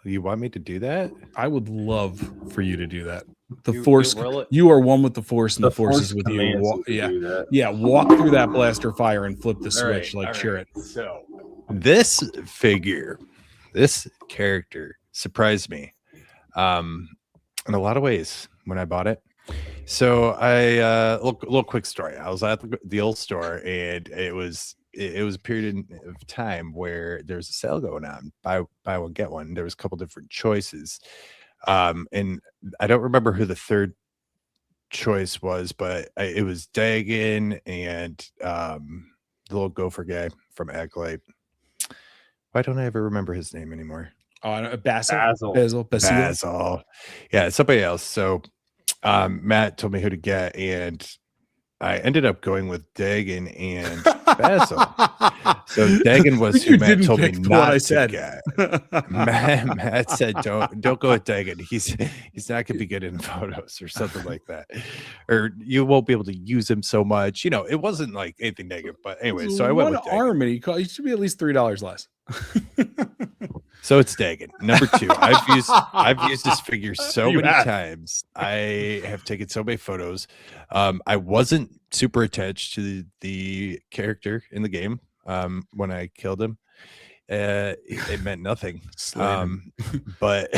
you want me to do that? I would love for you to do that. The You- force, you'll roll it? you are one with the force, and the force is with you. commands you to do that. Yeah, walk through that blaster fire and flip the switch, all cheer right. it. So this figure, this character surprised me in a lot of ways when I bought it. So I little quick story. I was at the old store, and it was a period of time where there's a sale going on, buy one get one. There was a couple different choices, and I don't remember who the third choice was, but it was Dagon and the little gopher guy from Acolyte. Why don't I ever remember his name anymore? Basil. Yeah, somebody else. So Matt told me who to get, and I ended up going with Dagon and Basil. So Dagon was who Matt told me not to get. Matt said, "Don't go with Dagon. He's not gonna be good in photos or something like that, or you won't be able to use him so much." It wasn't like anything negative, but anyway. So I went with Dagon. arm, and he should be at least $3 less. So it's Dagon. Number 2. I've used this figure so You many have. times. I have taken so many photos. I wasn't super attached to the character in the game when I killed him. It meant nothing. But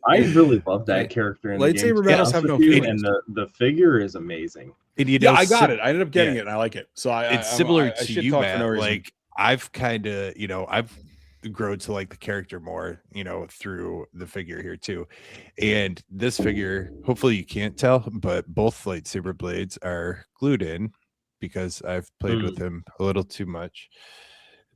I really love that character in the game. Lightsaber to be battles honest have with no you, feelings. and the figure is amazing. Yeah, I got it. I ended up getting yeah. it, and I like it. So it's similar I to shit you, talk for Matt. no reason. Like I've kind of, I've grown to like the character more, through the figure here too. And this figure, hopefully you can't tell, but both lightsaber blades are glued in because I've played with him a little too much.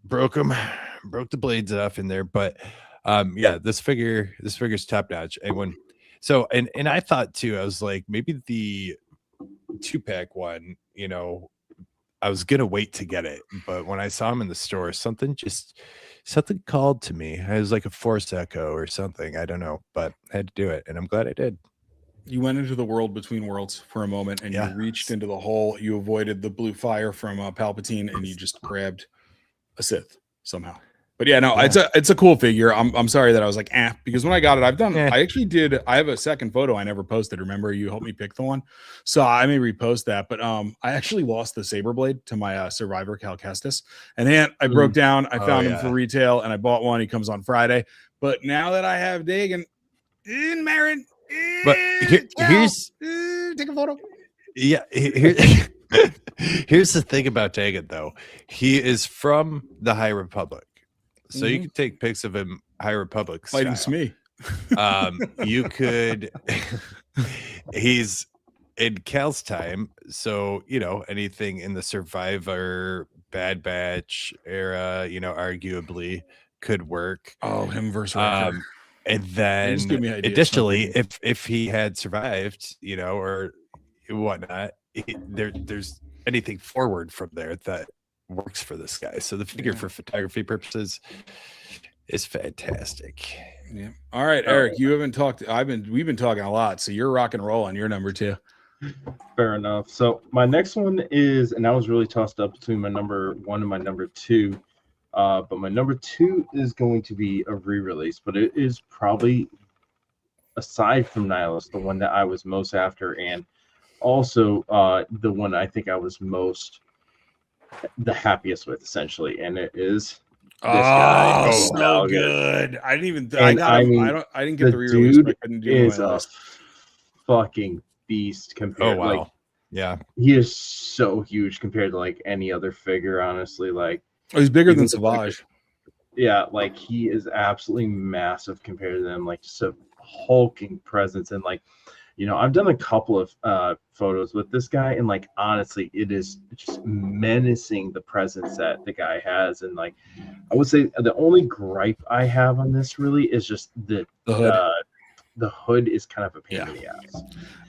Broke the blades off in there, but this figure's top notch. And I thought too, I was like, maybe the 2-pack one, I was gonna wait to get it, but when I saw him in the store, something called to me. It was like a force echo or something. I don't know, but I had to do it, and I'm glad I did. You went into the world between worlds for a moment, and you reached into the hole. You avoided the blue fire from Palpatine, and you just grabbed a Sith somehow. But yeah, no, it's a cool figure. I'm sorry that I was like, because when I got it, I have a second photo I never posted. Remember, you helped me pick the one, so I may repost that. But I actually lost the saber blade to my Survivor Cal Kestis, and then I broke down. I found him for retail, and I bought one. He comes on Friday. But now that I have Dagon in Marin, but here's take a photo. Yeah, here's the thing about Dagon, though. He is from the High Republic. So you can take pics of him High Republic style. Fighting Smee. You could he's in Cal's time, so anything in the Survivor Bad Batch era, arguably could work. Oh, him versus Wrecker. And then additionally, if he had survived, or whatnot, there's anything forward from there that works for this guy. So the figure for photography purposes is fantastic. Yeah. All right, Eric, you haven't talked. We've been talking a lot, so you're rock and roll on your number 2. Fair enough. So my next one is, and I was really tossed up between my number 1 and my number 2. But my number 2 is going to be a re-release, but it is probably, aside from Nihilus, the one that I was most after, and also the one I think I was the happiest with, essentially, and it is this guy. So Malgus. good. I didn't even. And I didn't get the re-release. But I couldn't do it on my list. Fucking beast compared. Oh wow. Like, yeah, he is so huge compared to like any other figure. Honestly, like he's bigger than Savage. Yeah, like he is absolutely massive compared to them. Like just a hulking presence, and like, you know, I've done a couple of photos with this guy, and like honestly, it is just menacing, the presence that the guy has. And like, I would say the only gripe I have on this really is just the hood. The hood is kind of a pain in the ass.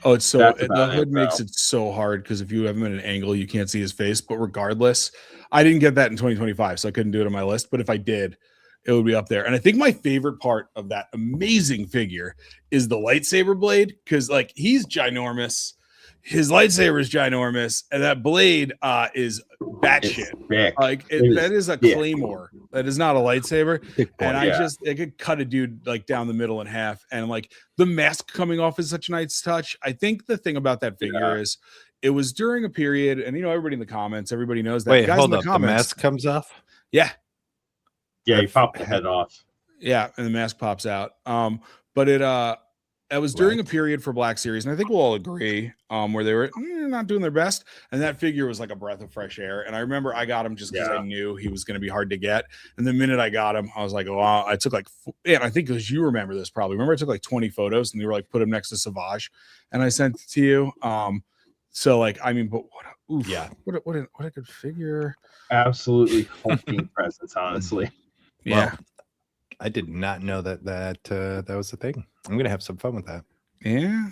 Oh, it's so the hood makes it so hard because if you have him at an angle, you can't see his face. But regardless, I didn't get that in 2025, so I couldn't do it on my list. But if I did, it would be up there. And I think my favorite part of that amazing figure is the lightsaber blade, because like he's ginormous. His lightsaber is ginormous, and that blade is batshit. Like that is a claymore. That is not a lightsaber. And I could cut a dude like down the middle in half. And like the mask coming off is such a nice touch. I think the thing about that figure is it was during a period, and you know, everybody in the comments, everybody knows that. Wait, guys hold in up. the comments, the mask comes off? Yeah, he popped the head off. Yeah, and the mask pops out. But it was during a period for Black Series, and I think we'll all agree, where they were not doing their best, and that figure was like a breath of fresh air. And I remember I got him just because I knew he was going to be hard to get. And the minute I got him, I was like, oh, wow. I took like, and I think because you remember this probably. Remember, I took like 20 photos, and they were like, put him next to Savage, and I sent it to you. So like, I mean, but what a good figure. Absolutely hulking presence, honestly. Yeah. Well, I did not know that was the thing. I'm gonna have some fun with that. Yeah.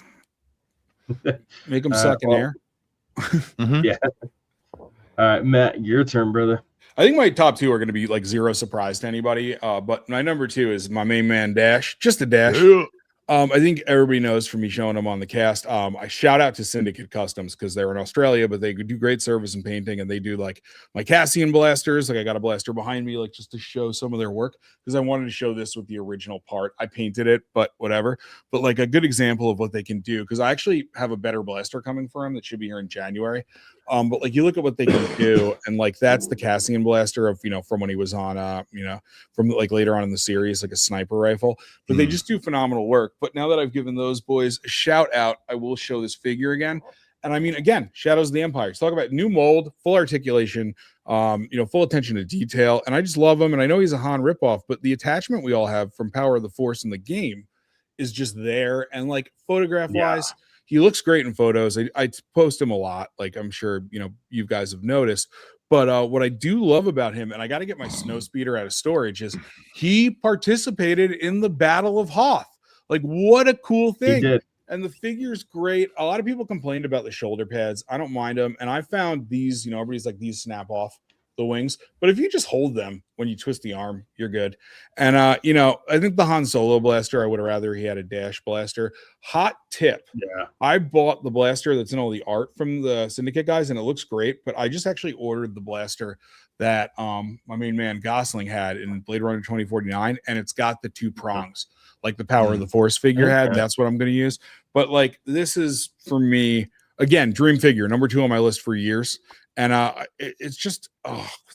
Make them suck in air. Yeah. All right, Matt, your turn, brother. I think my top 2 are going to be like zero surprise to anybody. But my number 2 is my main man Dash, just a Dash. I think everybody knows from me showing them on the cast. I shout out to Syndicate Customs because they're in Australia, but they do great service and painting, and they do like my Cassian blasters. Like I got a blaster behind me, like just to show some of their work because I wanted to show this with the original part. I painted it, but whatever. But like a good example of what they can do, because I actually have a better blaster coming for them that should be here in January. But like you look at what they can do, and like that's the Cassian blaster of, you know, from when he was on from like later on in the series, like a sniper rifle. But they just do phenomenal work. But now that I've given those boys a shout out, I will show this figure again. And I mean, again, Shadows of the Empire. Talk about new mold, full articulation, full attention to detail. And I just love him. And I know he's a Han ripoff, but the attachment we all have from Power of the Force in the game is just there. And like photograph wise, he looks great in photos. I post him a lot. Like I'm sure, you know, you guys have noticed. But what I do love about him, and I got to get my snow speeder out of storage, is he participated in the Battle of Hoth. Like, what a cool thing. He did. And the figure's great. A lot of people complained about the shoulder pads. I don't mind them. And I found these, you know, everybody's like, these snap off the wings. But if you just hold them when you twist the arm, you're good. And, I think the Han Solo blaster, I would have rather he had a Dash blaster. Hot tip. Yeah. I bought the blaster that's in all the art from the Syndicate guys, and it looks great. But I just actually ordered the blaster that my main man Gosling had in Blade Runner 2049, and it's got the 2 prongs, like the Power of the Force figure had. That's what I'm going to use. But like, this is for me, again, dream figure, number 2 on my list for years. And it's just,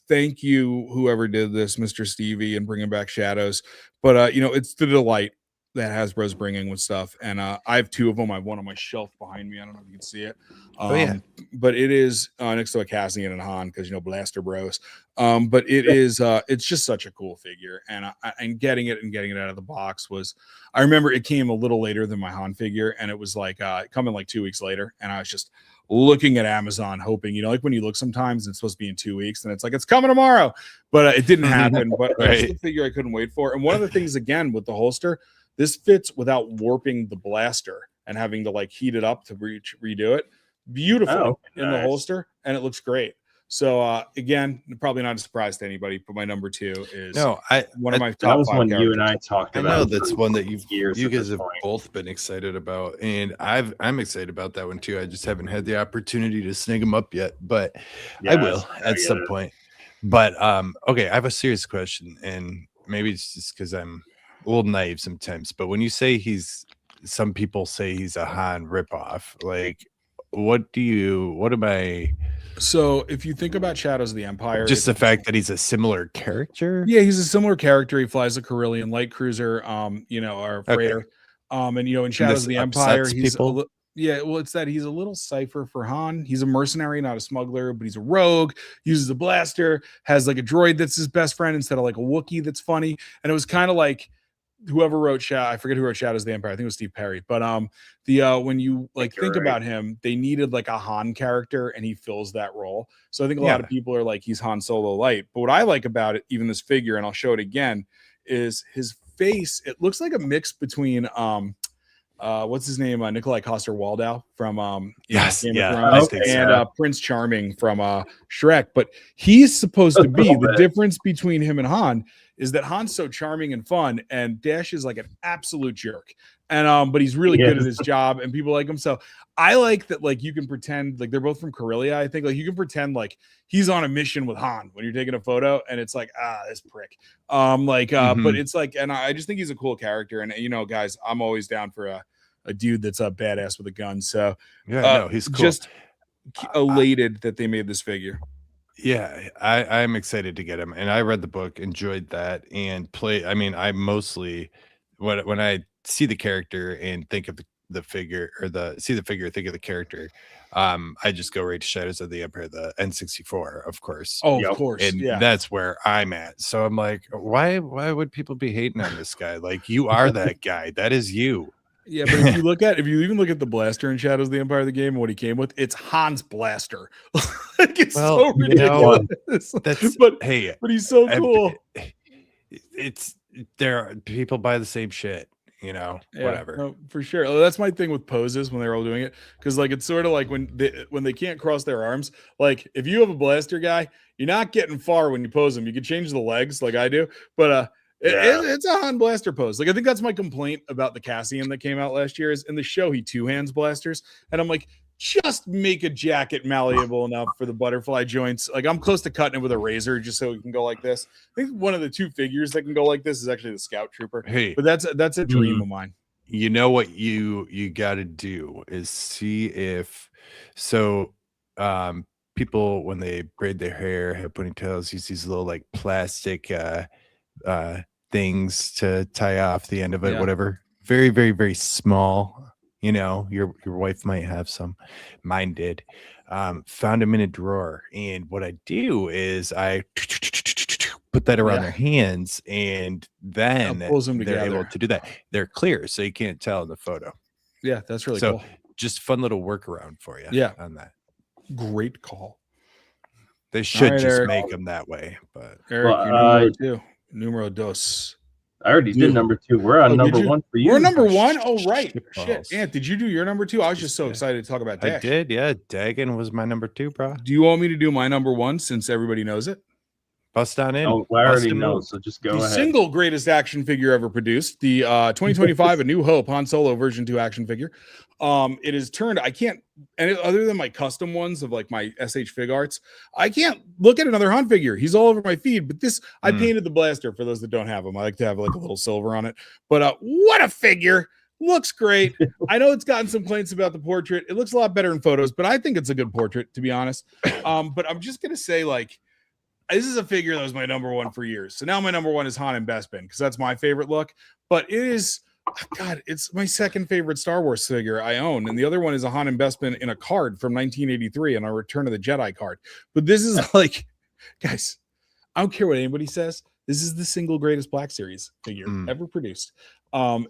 thank you, whoever did this, Mr. Stevie, and bringing back Shadows. But, it's the delight that Hasbro's bringing with stuff. And I have 2 of them. I have one on my shelf behind me. I don't know if you can see it. But it is next to a Cassian and Han because, Blaster Bros. But it is, it's just such a cool figure. And getting it out of the box was, I remember it came a little later than my Han figure. And it was like coming like 2 weeks later. And I was just looking at Amazon hoping, like when you look sometimes it's supposed to be in 2 weeks and it's like it's coming tomorrow, but it didn't happen. But that's the figure I couldn't wait for. And one of the things, again, with the holster, this fits without warping the blaster and having to like heat it up to redo it beautifully in the holster, and it looks great. So again, probably not a surprise to anybody, but my number 2 is one of my top That was 5 one characters. you and I talked I about. know that's one that years. You guys have both been excited about, and I'm excited about that one too. I just haven't had the opportunity to snag them up yet, but I will at some point. But okay, I have a serious question, and maybe it's just because I'm a little naive sometimes. But when you say some people say he's a Han ripoff, like, what am I? So if you think about Shadows of the Empire, Just the fact that he's a similar character. Yeah, he's a similar character. He flies a Carillion light cruiser, or freighter. And in Shadows of the Empire, he's it's that he's a little cipher for Han. He's a mercenary, not a smuggler, but he's a rogue, uses a blaster, has like a droid that's his best friend instead of like a Wookiee that's funny. And it was kind of like whoever wrote I forget who wrote Shadows of the Empire. I think it was Steve Perry. But when you think about him, they needed like a Han character, and he fills that role. So I think a lot of people are like, he's Han Solo light. But what I like about it, even this figure, and I'll show it again, is his face. It looks like a mix between what's his name, Nikolai Coster-Waldau from Game of Thrones, and Prince Charming from Shrek. But he's supposed to be the difference between him and Han is that Han's so charming and fun, and Dash is like an absolute jerk. And but he's really good at his job, and people like him. So I like that, like, you can pretend like they're both from Corellia. I think like you can pretend like he's on a mission with Han when you're taking a photo, and it's like, this prick. But it's like, and I just think he's a cool character. And guys, I'm always down for a dude that's a badass with a gun. So he's cool. Just elated that they made this figure. Yeah, I'm excited to get him, and I read the book, enjoyed that, and play. I mean, I mostly when I see the character and think of the figure, or see the figure, think of the character. I just go right to Shadows of the Empire, the N64, of course. Oh, of course, and that's where I'm at. So I'm like, why would people be hating on this guy? Like, you are that guy. That is you. Yeah, but if you even look at the blaster in Shadows of the Empire, the game, and what he came with, it's Han's blaster. It's so ridiculous. But he's so cool. There are people buy the same shit, whatever. No, for sure. That's my thing with poses when they're all doing it, because like it's sort of like when they can't cross their arms. Like if you have a blaster guy, you're not getting far when you pose him. You can change the legs like I do, but it's a Han blaster pose. Like I think that's my complaint about the Cassian that came out last year, is in the show he two hands blasters, and I'm like, just make a jacket malleable enough for the butterfly joints. Like I'm close to cutting it with a razor just so it can go like this. I think one of the two figures that can go like this is actually the Scout Trooper. Hey, but that's a dream of mine. You know what you got to do is see if people, when they braid their hair, have ponytails, use these little like plastic things to tie off the end of it, whatever. Very, very, very small. Your wife might have some. Mine did. Found them in a drawer, and what I do is I put that around their hands, and then they're able to do that. They're clear, so you can't tell in the photo. Yeah, that's really cool. Just fun little workaround for you. Yeah, on that. Great call. They should just make them that way. But Eric, numero dos. I already did number 2. We're on number 1 for you. We're number 1. Oh, right. Shit. Ant, did you do your number 2? I was just so excited to talk about Dash. I did. Yeah. Dagon was my number 2, bro. Do you want me to do my number 1 since everybody knows it? Bust on in. Oh, I already know, so just go ahead. The single greatest action figure ever produced, the 2025 A New Hope Han Solo version 2 action figure. It is turned, other than my custom ones of like my SH Fig Arts, I can't look at another Han figure. He's all over my feed, but this, I painted the blaster for those that don't have them. I like to have like a little silver on it, but what a figure. Looks great. I know it's gotten some complaints about the portrait. It looks a lot better in photos, but I think it's a good portrait, to be honest. But I'm just going to say, like, this is a figure that was my number 1 for years. So now my number 1 is Han and Bespin, because that's my favorite look. But it is, it's my second favorite Star Wars figure I own. And the other one is a Han and Bespin in a card from 1983 and a Return of the Jedi card. But this is like, guys, I don't care what anybody says. This is the single greatest Black Series figure ever produced. And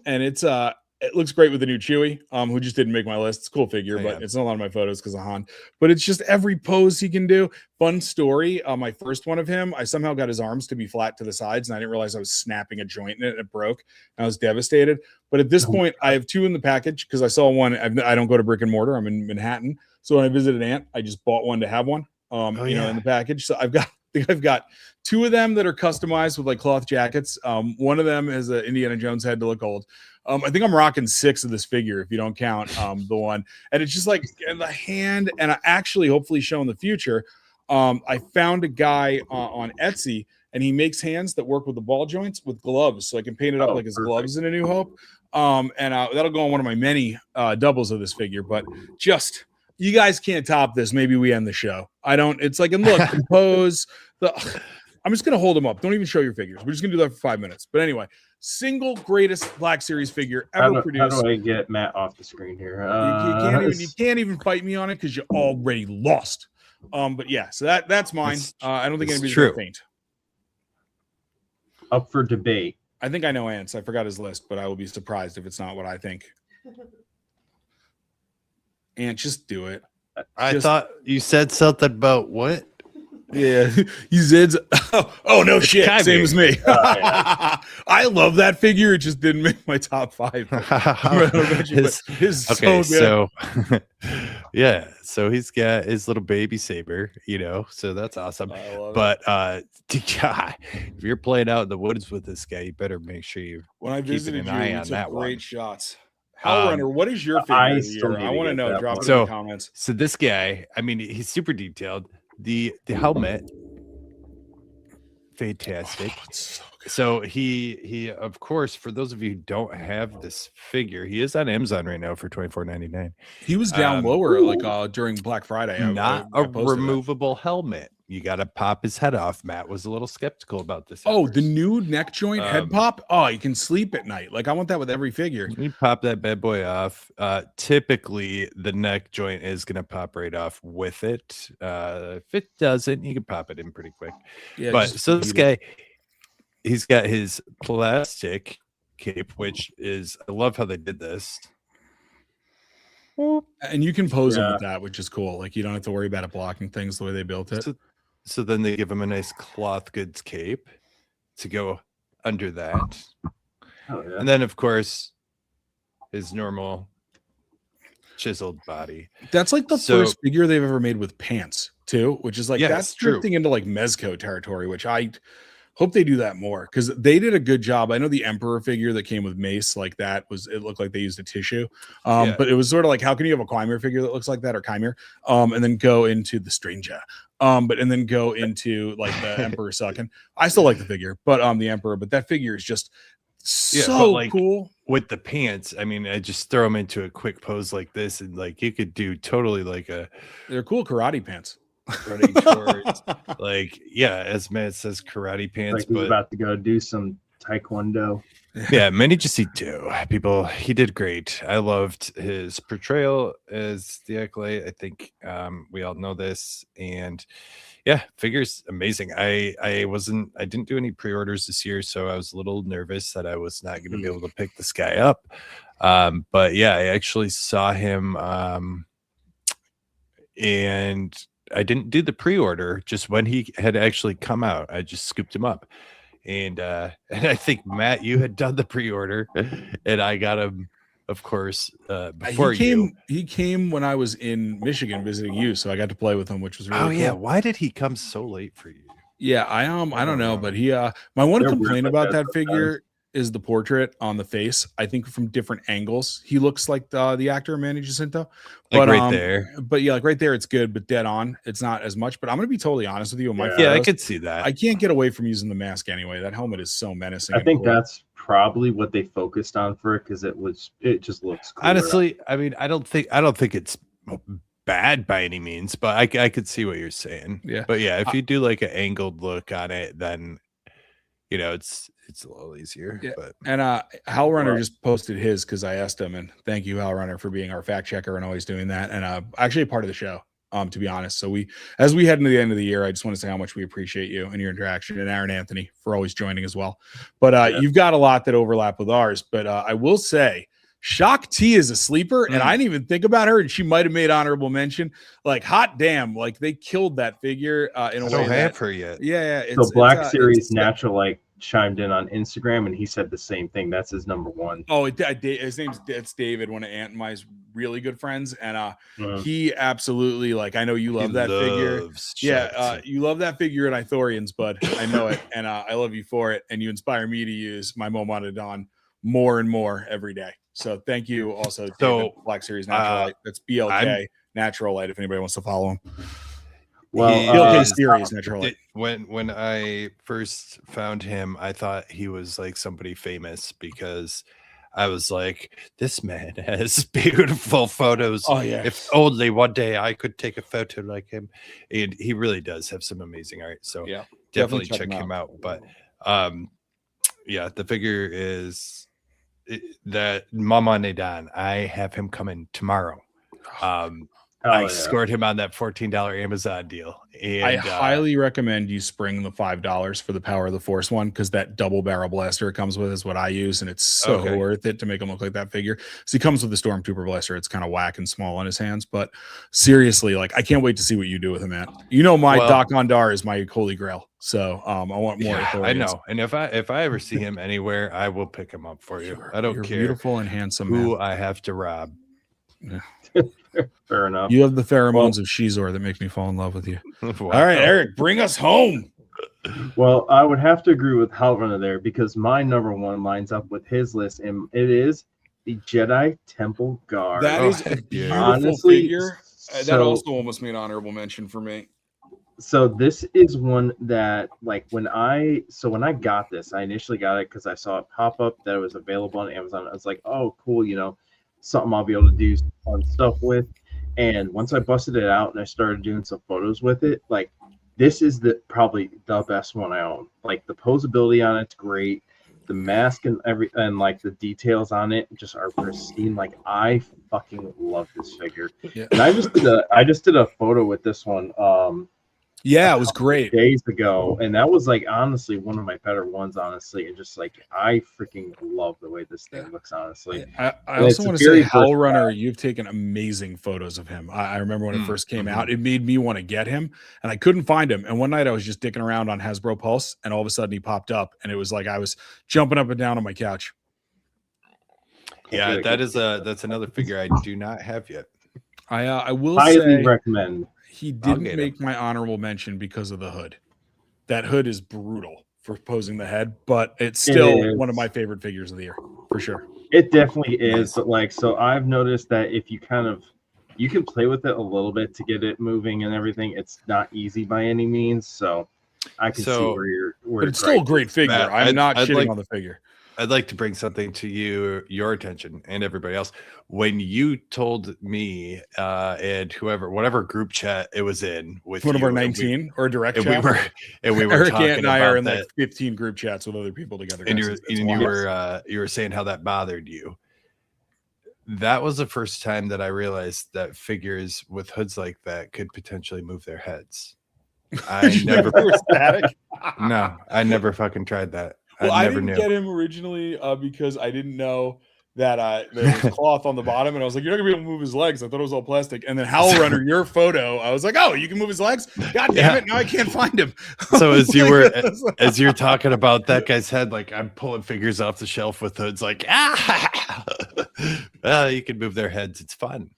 it looks great with the new Chewie, who just didn't make my list. It's a cool figure, but it's not a lot of my photos because of Han. But it's just every pose he can do. Fun story. My first one of him, I somehow got his arms to be flat to the sides, and I didn't realize I was snapping a joint in it, and it broke. I was devastated. But at this point, I have 2 in the package because I saw one. I don't go to brick and mortar. I'm in Manhattan. So when I visited Ant, I just bought one to have one. in the package. So I've got 2 of them that are customized with like cloth jackets. One of them has an Indiana Jones head to look old. I think I'm rocking 6 of this figure if you don't count the one. And it's just like in the hand, and I actually hopefully show in the future. I found a guy on Etsy, and he makes hands that work with the ball joints with gloves, so I can paint it up like his gloves in A New Hope. And that'll go on one of my many doubles of this figure. But just, you guys can't top this. Maybe we end the show. I don't. It's like, and look, compose. I'm just gonna hold them up. Don't even show your figures. We're just gonna do that for 5 minutes. But anyway, single greatest Black Series figure ever produced. How do I get Matt off the screen here? You can't even fight me on it because you already lost. But yeah, so that's mine. I don't think anybody's gonna faint. Up for debate. I think I know Ants. I forgot his list, but I will be surprised if it's not what I think. Ant, just do it. I thought you said something about what? Yeah, you said. Oh no, shit. Same as me. I love that figure. It just didn't make my top 5. So yeah, so he's got his little baby saber, so that's awesome. But if you're playing out in the woods with this guy, you better make sure you keep an eye on that one. Great shots. Hellrunner, what is your figure of the year? I want to know. Drop it in the comments. So this guy, I mean, he's super detailed. The helmet, fantastic. So he of course, for those of you who don't have this figure, he is on Amazon right now for $24.99. He was down lower during Black Friday. Not a removable helmet. You got to pop his head off. Matt was a little skeptical about this. The new neck joint head pop. Oh, you can sleep at night. Like, I want that with every figure. You pop that bad boy off. Typically, the neck joint is going to pop right off with it. If it doesn't, you can pop it in pretty quick. Yeah, but so this guy, he's got his plastic cape, which is, I love how they did this. And you can pose him with that, which is cool. Like, you don't have to worry about it blocking things the way they built it. So then they give him a nice cloth goods cape to go under that. Oh, yeah. And then, of course, his normal chiseled body. That's like the first figure they've ever made with pants, too, which is like, that's drifting into like Mezco territory, which I hope they do that more, because they did a good job. I know the Emperor figure that came with Mace, like that it looked like they used a tissue. But it was sort of like, how can you have a Chimera figure that looks like that, or Chimera, and then go into the Stranger, and then go into like the Emperor sucking. I still like the figure, but the Emperor, but that figure is just so cool with the pants. I mean, I just throw them into a quick pose like this, and like you could do totally like they're cool karate pants. Running towards, as Matt says, karate pants. Like he's about to go do some taekwondo. Yeah, Manny just people. He did great. I loved his portrayal as the Acolyte. I think we all know this, and figure's amazing. I didn't do any pre-orders this year, so I was a little nervous that I was not going to be able to pick this guy up. But yeah, I actually saw him, and I didn't do the pre-order. Just when he had actually come out, I just scooped him up, and I think Matt, you had done the pre-order, and I got him, of course, before you. He came when I was in Michigan visiting you, so I got to play with him, which was really cool. Yeah, why did he come so late for you? Yeah, I don't know, but he my one complaint about that figure is the portrait on the face. I think from different angles, he looks like the actor Manny Jacinto. But right there. But yeah, like right there, it's good, but dead on, it's not as much. But I'm gonna be totally honest with you. I could see that. I can't get away from using the mask anyway. That helmet is so menacing. I think that's probably what they focused on for it, because it just looks cool. Honestly, I mean, I don't think it's bad by any means, but I could see what you're saying. Yeah. But yeah, if you do like an angled look on it, then it's a little easier. Yeah. But Hellrunner just posted his, because I asked him, and thank you, Hellrunner, for being our fact checker and always doing that, and actually a part of the show, to be honest. So as we head into the end of the year, I just want to say how much we appreciate you and your interaction, and Aaron Anthony for always joining as well. But you've got a lot that overlap with ours, but I will say Shock T is a sleeper, and I didn't even think about her, and she might have made honorable mention. Like, hot damn, like they killed that figure in a way. I don't have her yet. Yeah. So Black Series natural, like chimed in on Instagram, and he said the same thing. That's his number one. Oh, his it's David, one of Aunt and my really good friends, and he absolutely, like, I know you love that figure. Yeah, you love that figure at Ithorians, bud. I know it, and I love you for it, and you inspire me to use my Momonodon more and more every day. So thank you also, David, Black Series Natural Light. That's BLK Natural Light if anybody wants to follow him. Well, BLK Series Natural Light. When I first found him, I thought he was like somebody famous because I was like, this man has beautiful photos. Oh yeah. If only one day I could take a photo like him. And he really does have some amazing art. So yeah, definitely check him out. But yeah, the figure is that Momonodon. I have him coming tomorrow. I scored him on that $14 Amazon deal. And I highly recommend you spring the $5 for the Power of the Force one, because that double barrel blaster it comes with is what I use, and it's so worth it to make him look like that figure. So he comes with the Stormtrooper blaster. It's kind of whack and small on his hands, but seriously, like, I can't wait to see what you do with him, man. You know, my Doc Ondar is my holy grail, so I want more. Yeah, I know, and if I ever see him anywhere, I will pick him up for you. I don't care. Beautiful and handsome who man. I have to rob. Yeah. Fair enough. You have the pheromones of Shizor that make me fall in love with you. Wow. All right, Eric, bring us home. Well, I would have to agree with Halrunner there, because my number one lines up with his list, and it is the Jedi Temple Guard. That is a beautiful figure. That also almost made honorable mention for me. So this is one that, like, when I got this, I initially got it because I saw it pop up that it was available on Amazon. I was like, oh, cool, you know, something I'll be able to do fun stuff with. And once I busted it out and I started doing some photos with it, like, this is probably the best one I own. Like, the posability on it's great. The mask and like the details on it just are pristine. Like, I fucking love this figure. Yeah. And I just did a photo with this one. Yeah, it was great days ago, and that was, like, honestly one of my better ones, honestly. And just, like, I freaking love the way this thing looks, honestly. I also want to say, Hellrunner, you've taken amazing photos of him. I remember when it first came out, it made me want to get him, and I couldn't find him. And one night I was just dicking around on Hasbro Pulse, and all of a sudden he popped up, and it was like I was jumping up and down on my couch. Yeah, that's another figure I do not have yet. I will highly recommend. He didn't make my honorable mention because of the hood. That hood is brutal for posing the head, but it's still one of my favorite figures of the year, for sure. It definitely is. But, like, so I've noticed that if you you can play with it a little bit to get it moving and everything. It's not easy by any means. So I can see where you're. But it's still a great figure. Matt, I'm not shitting on the figure. I'd like to bring something to your attention and everybody else. When you told me and whatever group chat it was in with one of our 19 or direct chat, we were Eric talking and I are in that, like 15 group chats with other people together. And you were saying how that bothered you. That was the first time that I realized that figures with hoods like that could potentially move their heads. I never No, I never fucking tried that. Well, I didn't get him originally because I didn't know that there was cloth on the bottom, and I was like, "You're not gonna be able to move his legs." I thought it was all plastic. And then Hellrunner, your photo, I was like, "Oh, you can move his legs? God damn it! Now I can't find him." So as you're talking about that guy's head, like, I'm pulling figures off the shelf with hoods, like, you can move their heads. It's fun.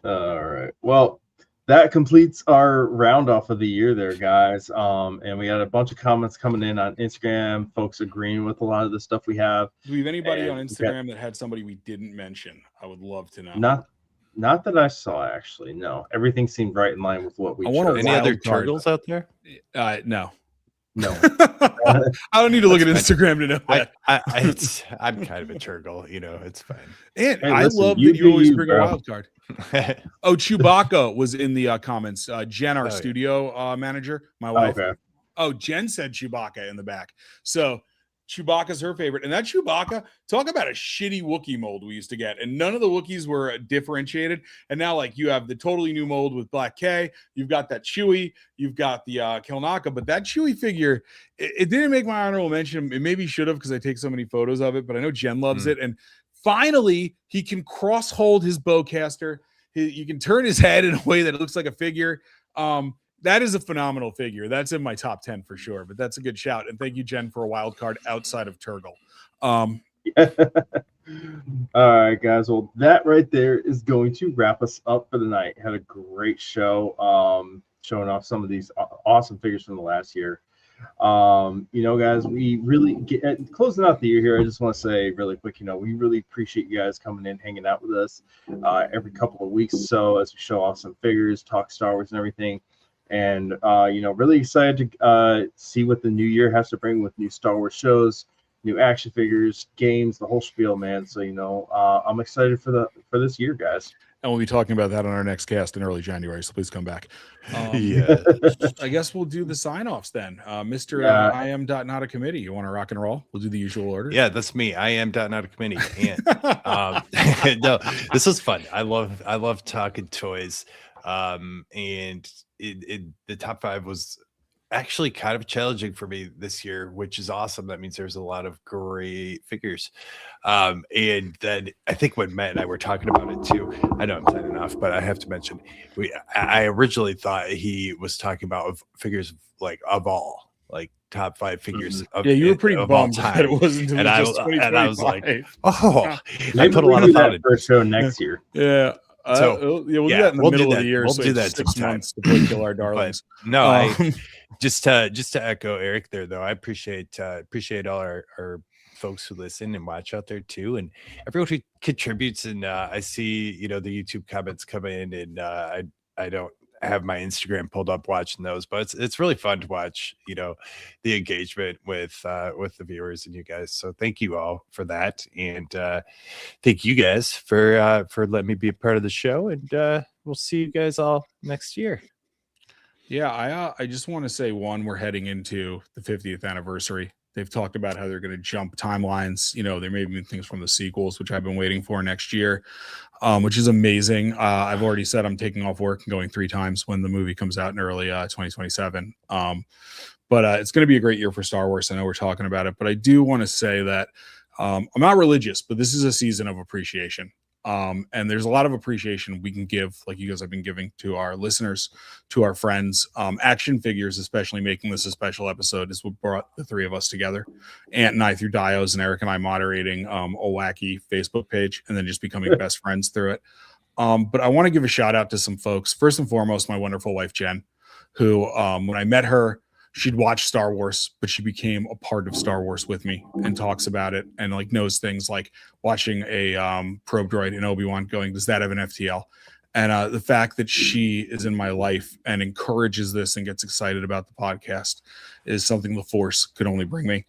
All right. Well, that completes our round off of the year there, guys. And we had a bunch of comments coming in on Instagram, folks agreeing with a lot of the stuff we have. Do we have anybody on Instagram that had somebody we didn't mention? I would love to know. Not that I saw, actually. No, everything seemed right in line with what we chose. Any other turtles out there? No. I don't need to look at Instagram to know that. I'm kind of a turtle, it's fine. And hey, listen, I love that you always bring a wild card. Oh, Chewbacca was in the comments. Jen, our studio manager, my wife. Okay. Oh, Jen said Chewbacca in the back. So Chewbacca's her favorite. And that Chewbacca, talk about a shitty Wookiee mold we used to get. And none of the Wookiees were differentiated. And now, like, you have the totally new mold with Black K. You've got that Chewie. You've got the Kelnaka. But that Chewie figure, it didn't make my honorable mention. It maybe should have because I take so many photos of it. But I know Jen loves it. And finally, he can cross-hold his bowcaster. You can turn his head in a way that it looks like a figure. that is a phenomenal figure. That's in my top 10 for sure, but that's a good shout. And thank you, Jen, for a wild card outside of Turgle. All right, guys. Well, that right there is going to wrap us up for the night. Had a great show, showing off some of these awesome figures from the last year. Guys, we really get closing out the year here. I just want to say really quick, we really appreciate you guys coming in, hanging out with us every couple of weeks. So as we show off some figures, talk Star Wars and everything. And, really excited to see what the new year has to bring with new Star Wars shows, new action figures, games, the whole spiel, man. So, I'm excited for this year, guys. And we'll be talking about that on our next cast in early January. So please come back. Yeah. I guess we'll do the sign-offs then. Mr. I am not a committee. You want to rock and roll? We'll do the usual order. Yeah, that's me. I am not a committee. And no, this was fun. I love talking toys. And the top 5 was actually kind of challenging for me this year, which is awesome. That means there's a lot of great figures. And then I think when Matt and I were talking about it too, I know I'm signing off, but I have to mention, I originally thought he was talking about figures of all, like top 5 figures. Yeah, you were pretty bummed that it wasn't. And I was like, oh, I put a lot of of thought into for a show next year. Yeah. So we'll do that in the middle of the year. We'll so do that 6 months to play Kill Our Darlings. But no, just to echo Eric there, though, I appreciate all our folks who listen and watch out there too, and everyone who contributes. And I see the YouTube comments come in, and I don't have my Instagram pulled up watching those, but it's really fun to watch the engagement with the viewers and you guys. So thank you all for that, and thank you guys for letting me be a part of the show, and we'll see you guys all next year. Yeah, I just want to say, we're heading into the 50th anniversary. They've talked about how they're going to jump timelines. There may be things from the sequels, which I've been waiting for next year, which is amazing. I've already said I'm taking off work and going 3 times when the movie comes out in early 2027. But it's going to be a great year for Star Wars. I know we're talking about it, but I do want to say that I'm not religious, but this is a season of appreciation. And there's a lot of appreciation we can give, like you guys have been giving to our listeners, to our friends. Action figures, especially making this a special episode, is what brought the 3 of us together. Ant and I through Dios, and Eric and I moderating a wacky Facebook page, and then just becoming best friends through it. But I want to give a shout out to some folks. First and foremost, my wonderful wife, Jen, who when I met her, she'd watch Star Wars, but she became a part of Star Wars with me and talks about it and knows things like watching a probe droid in Obi-Wan going, does that have an FTL? And the fact that she is in my life and encourages this and gets excited about the podcast is something the Force could only bring me.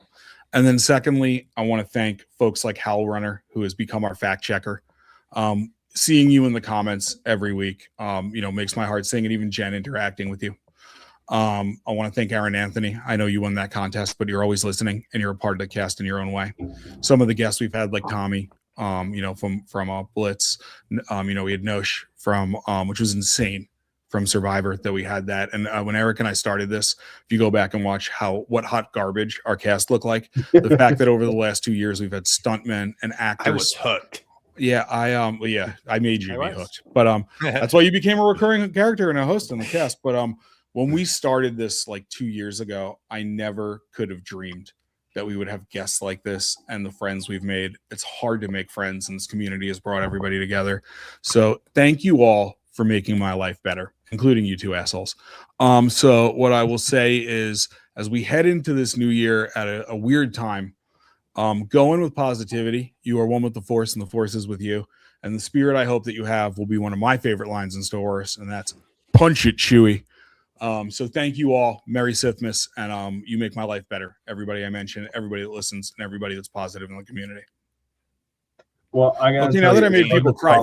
And then secondly, I want to thank folks like Howl Runner, who has become our fact checker. Seeing you in the comments every week, makes my heart sing, and even Jen interacting with you. I want to thank Aaron Anthony. I know you won that contest, but you're always listening and you're a part of the cast in your own way. Some of the guests we've had, like Tommy, from Blitz, we had Nosh from, which was insane, from Survivor that we had that. And when Eric and I started this, if you go back and watch what hot garbage our cast looked like, the fact that over the last 2 years, we've had stuntmen and actors. I was hooked. Yeah, I made you be hooked, but that's why you became a recurring character and a host in the cast. But when we started this like 2 years ago, I never could have dreamed that we would have guests like this and the friends we've made. It's hard to make friends, and this community has brought everybody together. So thank you all for making my life better, including you 2 assholes. So what I will say is, as we head into this new year at a weird time, go in with positivity. You are one with the Force, and the Force is with you. And the spirit I hope that you have will be one of my favorite lines in Star Wars, and that's punch it, Chewie. So thank you all. Merry Sithmas, and you make my life better. Everybody I mentioned, everybody that listens, and everybody that's positive in the community. Well, I got now that I made people cry,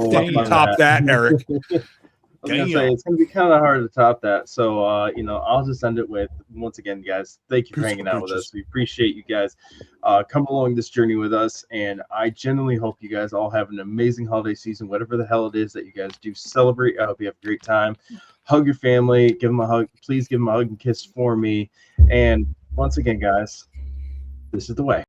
top that, Eric. I was gonna say, it's gonna be kind of hard to top that. So I'll just end it with, once again, guys, thank you for hanging out with us. We appreciate you guys coming along this journey with us, and I genuinely hope you guys all have an amazing holiday season, whatever the hell it is that you guys do celebrate. I hope you have a great time. Hug your family, give them a hug. Please give them a hug and kiss for me. And once again, guys, this is the way.